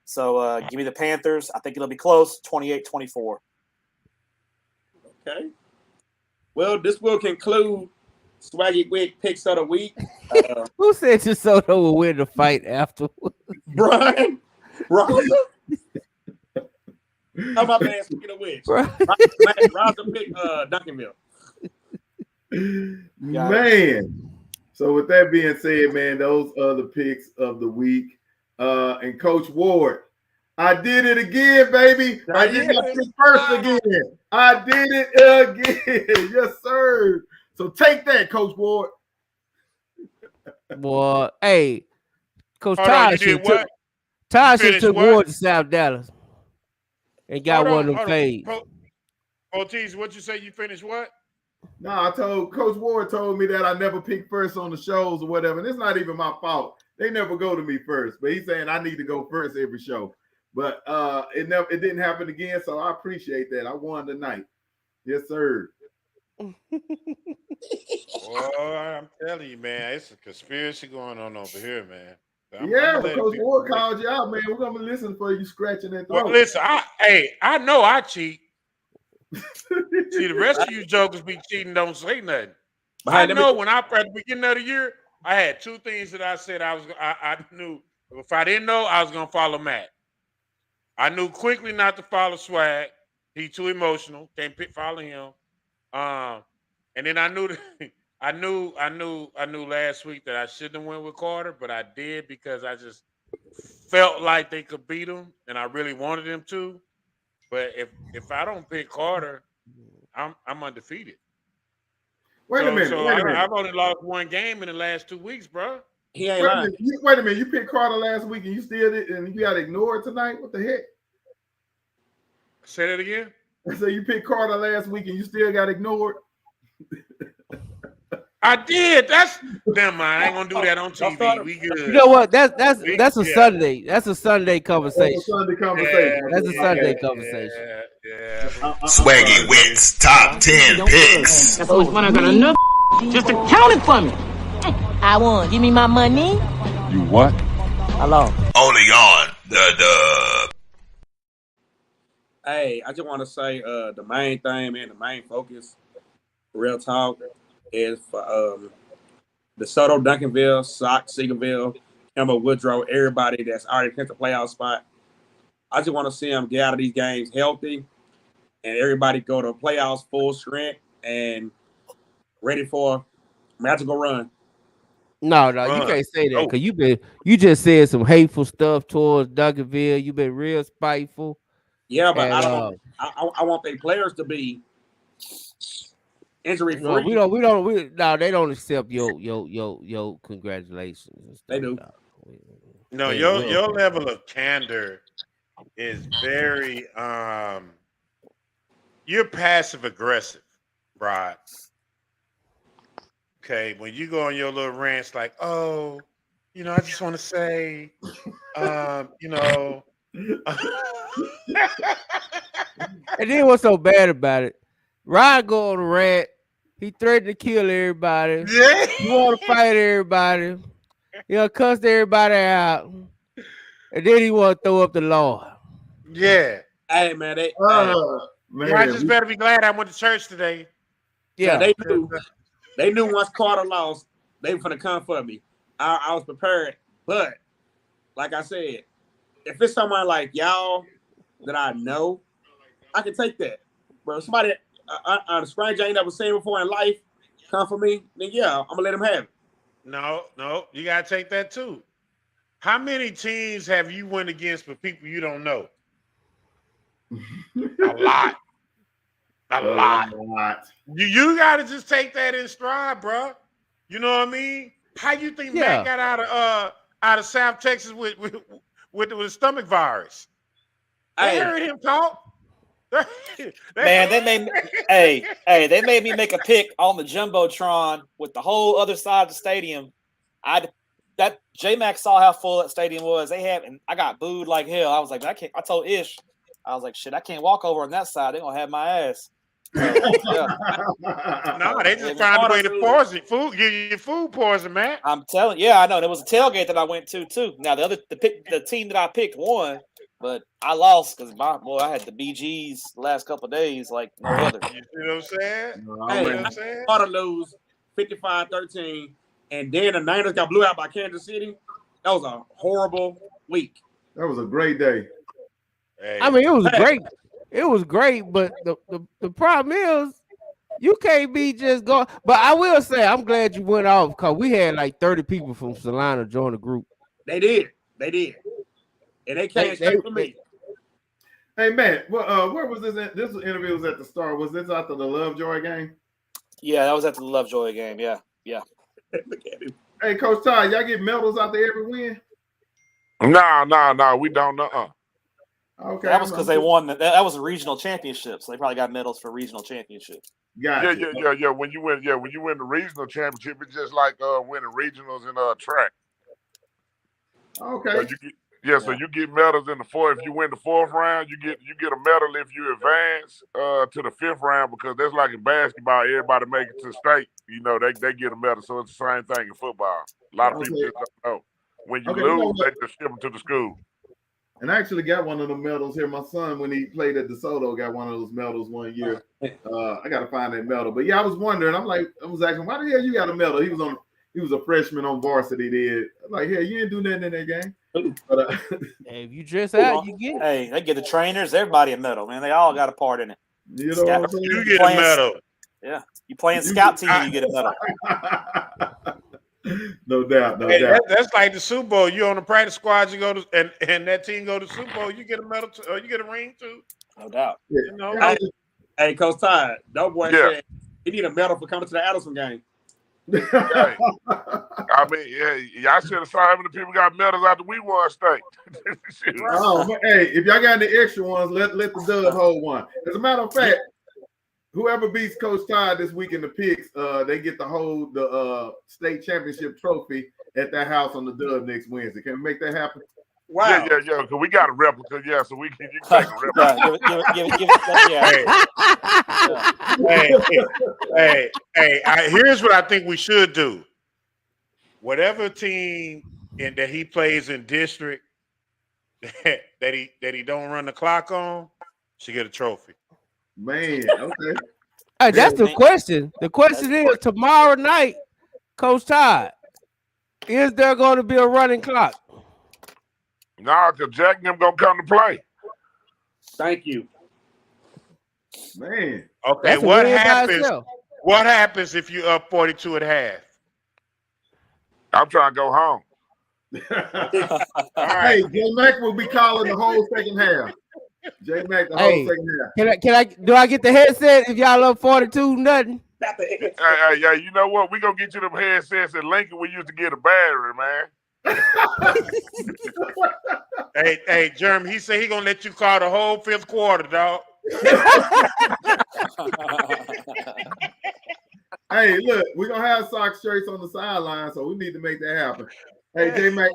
I: So give me the Panthers. I think it'll be close, 28-24.
O: Okay. Well, this will conclude Swaggy Wick Picks of the Week.
F: Who said DeSoto will win the fight afterwards?
O: Brian Rosa? How my man speaking of which? Rosa picked Duncanville.
D: Man. So with that being said, man, those are the picks of the week. And Coach Ward, I did it again, baby. I did my pick first again. I did it again. Yes, sir. So take that, Coach Ward.
F: Boy, hey, Coach Todd took Ward to South Dallas and got one of them fades.
E: Ortiz, what you say? You finished what?
D: No, Coach Ward told me that I never pick first on the shows or whatever. And it's not even my fault. They never go to me first. But he's saying I need to go first every show. But it didn't happen again, so I appreciate that. I won tonight. Yes, sir.
E: Well, I'm telling you, man, it's a conspiracy going on over here, man.
D: Coach Ward called you out, man. We're gonna be listening for you scratching that throat.
E: Well, listen, I know I cheat. See, the rest of you jokers be cheating, don't say nothing. I know when at the beginning of the year, I had two things that I said I knew. If I didn't know, I was gonna follow Matt. I knew quickly not to follow Swag. He too emotional. Can't follow him. And then I knew last week that I shouldn't have went with Carter, but I did because I just felt like they could beat him, and I really wanted them to. But if I don't pick Carter, I'm undefeated.
D: Wait a minute.
E: I've only lost one game in the last 2 weeks, bro.
O: He ain't lying.
D: Wait a minute. You picked Carter last week and you still did, and you got ignored tonight? What the heck?
E: Say that again.
D: So you picked Carter last week and you still got ignored.
E: I did. Never mind. I ain't gonna do that on TV. We good.
F: You know what? That's a Sunday. That's a Sunday conversation.
D: That's a Sunday conversation.
F: That's a Sunday conversation.
E: Yeah.
B: Swaggy Wits top 10 picks.
N: That's how much money I got enough. Just to count it for me. I won. Give me my money.
B: You what?
N: Hello.
B: Only on the Dub.
O: Hey, I just want to say the main thing, man, the main focus, real talk, is for Desoto, Duncanville, Sock, Seagoville, Emma Woodrow, everybody that's already picked a playoff spot. I just want to see them get out of these games healthy and everybody go to playoffs full strength and ready for a magical run.
F: No, you can't say that because you just said some hateful stuff towards Duncanville. You've been real spiteful.
O: Yeah, but
F: and,
O: I want their players to be injury free.
F: No, they don't accept your congratulations.
O: They do.
E: No, your level of candor is very you're passive aggressive, Rod. Okay, when you go on your little rants like, I just want to say,
F: And then what's so bad about it? Rod go on a rant. He threatened to kill everybody.
E: Yeah.
F: He want to fight everybody. He'll cuss everybody out. And then he want to throw up the law.
E: Yeah.
O: Hey, man.
E: I just better be glad I went to church today.
O: Yeah, they knew once Carter lost, they were going to come for me. I was prepared. But, like I said, if it's someone like y'all that I know, I can take that. Bro, somebody, a stranger I ain't never seen before in life, come for me, then yeah, I'm going to let him have it.
E: No, you got to take that too. How many teams have you went against for people you don't know? A lot. A lot. You got to just take that in stride, bro. You know what I mean? How you think Matt got out of South Texas with the stomach virus? They heard him talk.
I: Man, they made me make a pick on the Jumbotron with the whole other side of the stadium. That J-Mac saw how full that stadium was. And I got booed like hell. I was like, I told Ish, I was like, shit, I can't walk over on that side. They're gonna have my ass.
E: No, they just found a way to poison food, give you food poison, man.
I: I'm telling you, I know. There was a tailgate that I went to too. Now the team that I picked won, but I lost because I had the BGs the last couple of days like no other.
E: You see what I'm saying?
O: I thought to lose 55-13, and then the Niners got blew out by Kansas City. That was a horrible week.
D: That was a great day.
E: Hey.
F: I mean, it was great. It was great, but the problem is you can't be just going. But I will say, I'm glad you went off because we had like 30 people from Salina join the group.
O: They did. And they came straight for me.
D: Hey, man, where was this? This interview was at the start. Was this after the Lovejoy game?
I: Yeah, that was after the Lovejoy game. Yeah.
O: Look at him.
D: Hey, Coach Todd, y'all get medals out there every win?
L: No, we don't know.
D: Okay,
I: that was because they won. That was a regional championship, so they probably got medals for regional championships.
L: Yeah. When you win the regional championship, it's just like winning regionals in track.
D: Okay.
L: So you get medals in the fourth. If you win the fourth round, you get a medal if you advance to the fifth round, because that's like in basketball. Everybody make it to state. They get a medal. So it's the same thing in football. A lot of people just don't know. When you lose, they just ship them to the school.
D: And I actually got one of the medals here. My son, when he played at Desoto, got one of those medals one year. I got to find that medal. But yeah, I was wondering. I was asking, why the hell you got a medal? He was a freshman on varsity. Did like, hell, you didn't do nothing in that game. But
F: hey, if you dress out, you get it.
I: Hey, they give the trainers, everybody a medal, man. They all got a part in it.
D: You know what I'm saying?
E: You get a medal.
I: Yeah, you playing scout team, you get a medal.
D: No doubt.
E: That's like the Super Bowl. You on the practice squad, you go to and that team go to Super Bowl, you get a medal or you get a ring too.
I: No doubt.
D: Yeah.
O: Hey, Coach Todd, that boy said he need a medal for coming to the Addison game.
L: I mean, yeah, y'all should have saw how many people got medals after we won state.
D: Oh, hey, if y'all got any extra ones, let the Dub hold one. As a matter of fact, whoever beats Coach Todd this week in the picks, they get to hold the state championship trophy at that house on the Dub next Wednesday. Can we make that happen?
O: Wow.
L: Yeah. Because we got a replica, so you can take a replica.
E: Here's what I think we should do. Whatever team that he plays in district that he don't run the clock on should get a trophy.
D: Man, okay.
F: Hey, that's the question. The question is tomorrow night, Coach Todd, is there going to be a running clock?
L: No, because Jack and them gonna come to play.
O: Thank you.
D: Man.
E: Okay, what happens? What happens if you up 42 at half?
L: I'm trying to go home.
D: Hey, J Mac will be calling the whole second half. J Mac, the whole second half.
F: Can I? Do I get the headset if y'all up 42? Nothing.
L: Yeah, you know what? We gonna get you them headsets in Lincoln. We used to get a battery, man.
E: Hey, Jeremy, he said he gonna let you call the whole fifth quarter, dog.
D: Hey, look, we're gonna have sock shirts on the sideline, so we need to make that happen. Hey, J Mac,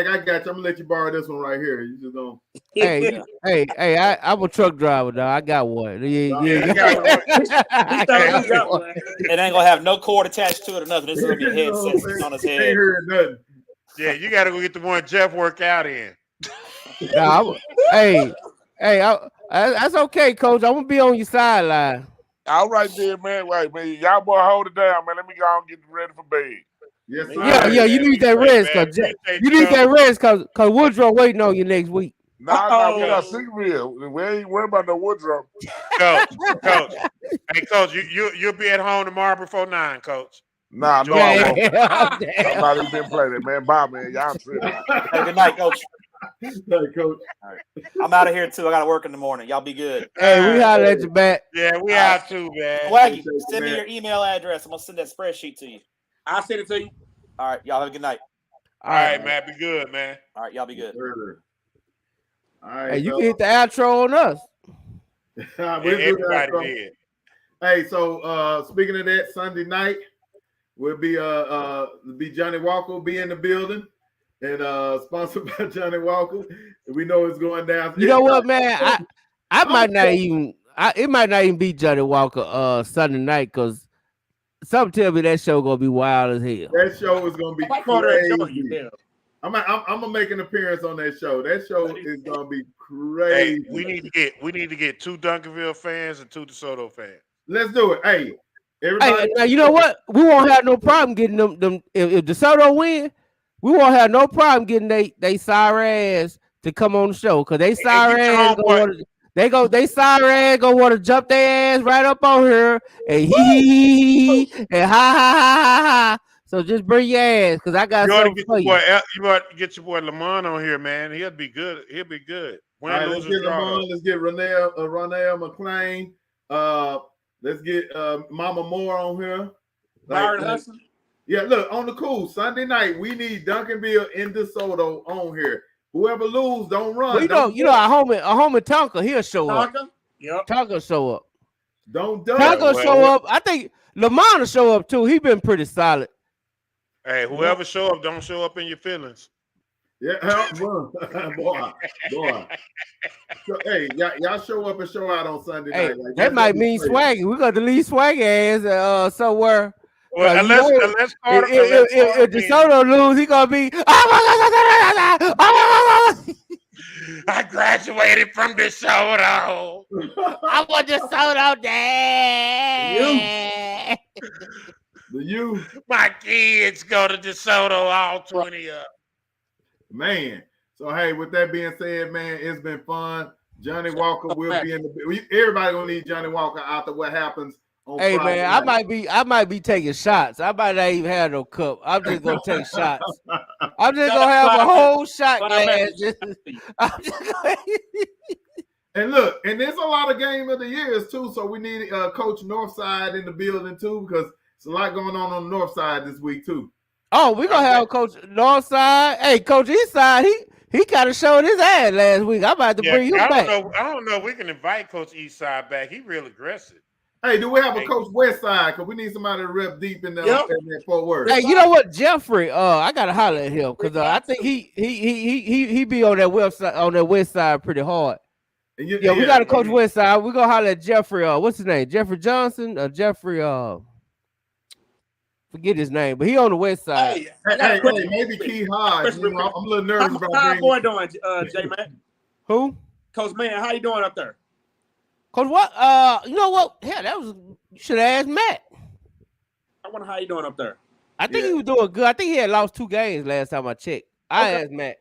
D: I got you. I'm gonna let you borrow this one right here. You just don't.
F: Hey, I'm a truck driver, dog. I got one. Yeah.
I: It ain't gonna have no cord attached to it or nothing. This is gonna be a headset on his head.
D: Ain't heard nothing.
E: Yeah, you gotta go get the one Jeff worked out in.
F: That's okay, Coach. I'm gonna be on your sideline.
L: All right, there, man. Right, man. Y'all boy, hold it down, man. Let me go and get ready for bed.
D: Yes, sir.
F: Yeah. You need that rest, cause you need that rest, cause Woodrow waiting on you next week.
L: No, we got Seaville. We ain't worried about no Woodrow.
E: Coach. Hey, Coach, you'll be at home tomorrow before 9, Coach.
L: Nah, no, I won't. I'm not even been playing it, man. Bye, man. Y'all tripping.
I: Hey, good night, Coach.
D: Hey, Coach.
I: All right. I'm out of here too. I got to work in the morning. Y'all be good.
F: Hey, we holler at you back.
E: Yeah, we out too, man.
I: Swaggy, send me your email address. I'm gonna send that spreadsheet to you.
O: I'll send it to you.
I: All right, y'all have a good night.
E: All right, man. Be good, man.
I: All right, y'all be good.
D: All right,
F: hey, you can hit the outro on us.
E: Everybody did.
D: Hey, so speaking of that, Sunday night will be Johnny Walker will be in the building and sponsored by Johnny Walker. We know it's going down.
F: You know what, man? I might not even. It might not even be Johnny Walker Sunday night because something tell me that show gonna be wild as hell.
D: That show is gonna be crazy. I'm gonna make an appearance on that show. That show is gonna be crazy.
E: Hey, we need to get 2 Duncanville fans and 2 DeSoto fans.
D: Let's do it. Hey, everybody.
F: Hey, now you know what? We won't have no problem getting them. If DeSoto win, we won't have no problem getting they sorry ass to come on the show because they sorry ass they sorry ass gonna want to jump their ass right up on here and he and ha. So just bring your ass because I got something for you.
E: You ought to get your boy Lamont on here, man. He'll be good. He'll be good.
D: Let's get Lamont. Let's get Ronell McClain. Let's get Mama Moore on here.
O: Byron Hudson.
D: Yeah, look, on the cool Sunday night, we need Duncanville and DeSoto on here. Whoever lose, don't run.
F: Well, you know, our homie Tonka, he'll show up.
O: Yep.
F: Tonka show up.
D: Don't
F: Tonka show up. I think Lamont will show up too. He been pretty solid.
E: Hey, whoever show up, don't show up in your feelings.
D: Yeah, boy. So, hey, y'all show up and show out on Sunday night. Like,
F: that might mean Swaggy. We got to leave Swaggy ass somewhere.
E: Well, unless
F: if DeSoto lose, he gonna be.
E: I graduated from DeSoto.
F: I want DeSoto dad.
D: You.
E: My kids go to DeSoto, all 20 of them.
D: Man. So, hey, with that being said, man, it's been fun. Johnny Walker will be in the. Everybody gonna need Johnny Walker after what happens.
F: Hey
D: Friday
F: man,
D: night.
F: I might be taking shots. I might not even have no cup. I'm just gonna take shots. I'm just gonna have a whole shot glass.
D: And look, and there's a lot of game of the years too. So we need Coach Northside in the building too because it's a lot going on the north side this week too.
F: Oh, we gonna have Coach Northside. Hey, Coach Eastside, he kind of showed his ass last week. I'm about to bring you back.
E: I don't know if we can invite Coach Eastside back. He real aggressive.
D: Hey, do we have a Coach Westside? Because we need somebody to rep deep in that Fort Worth.
F: Hey, you know what, Jeffrey? I gotta holler at him because I think he be on that west side pretty hard. We got a Coach Westside. We gonna holler at Jeffrey. What's his name? Jeffrey Johnson or Jeffrey? Forget his name, but he on the west side.
D: Hey, maybe Key Hodge. I'm a little nervous about
O: how boy doing, J Man?
F: Who?
O: Coach Man, how you doing up there?
F: Coach what? You know what? Yeah, you should have asked Matt.
O: I wonder how you doing up there.
F: I think he was doing good. I think he had lost 2 games last time I checked. I asked Matt.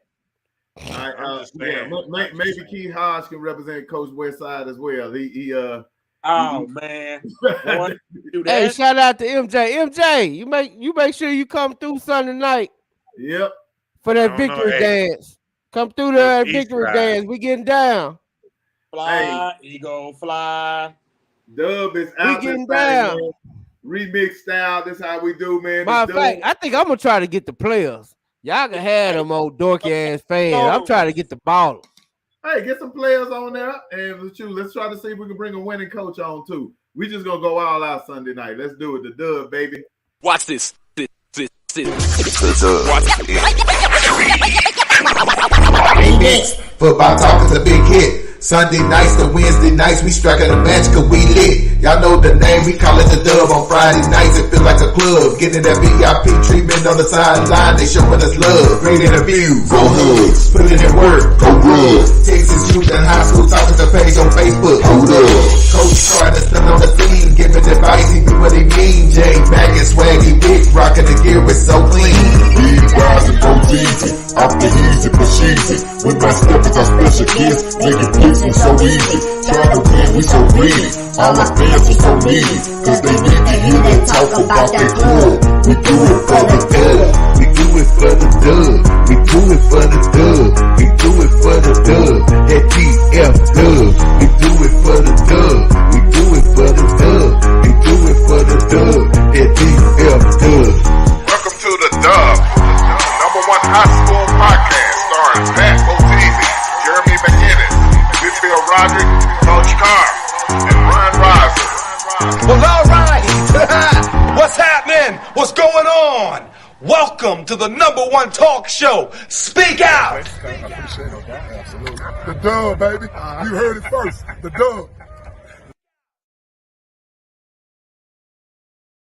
D: Maybe Key Hodge can represent Coach Westside as well.
O: Man.
F: Hey, shout out to MJ. MJ, you make sure you come through Sunday night.
D: Yep.
F: For that victory dance. Come through that victory dance. We getting down.
O: Fly, Eagle, fly.
D: Dub is out.
F: We getting down.
D: Man. Remix style. This how we do, man.
F: Matter of fact, I think I'm gonna try to get the players. Y'all can have them old dorky ass fans. I'm trying to get the ballers.
D: Hey, get some players on there, and let's try to see if we can bring a winning coach on too. We just gonna go all out Sunday night. Let's do it. The Dub, baby.
P: Watch this.
C: The Dub. Next, football talk is a big hit. Sunday nights to Wednesday nights, we striking a match cause we lit. Y'all know the name, we call it the Dub. On Friday nights, it feel like a club. Getting that VIP treatment on the sideline, they showing us love. Great interviews, go Hugs. Put in work, go Rubs. Texas youth and high school talking to page on Facebook, hold up. Coach Carter still on the scene, giving advice, he do what he mean. Jay Mack and Swaggy Big, rocking the gear, it's so clean.
B: Big guys and go easy, off the easy, push easy. With my steppers, our special kids, making plays was so easy. Trying to win, we so greedy. All our fans are so needy, cause they need to hear them talk about that club. We do it for the dub.
C: We do it for the Dub. We do it for the Dub. We do it for the Dub. That TF Dub. We do it for the Dub. We do it for the Dub. We do it for the Dub. That TF Dub.
B: Welcome to the Dub, number 1 high school podcast starring Pat O'Teasy, Jeremy McGinnis, Whitfield Roderick, Coach Carr, and Brian Riser.
P: Well, all right. What's happening? What's going on? Welcome to the number 1 talk show. Speak out.
L: The Dub, baby. You heard it first. The Dub.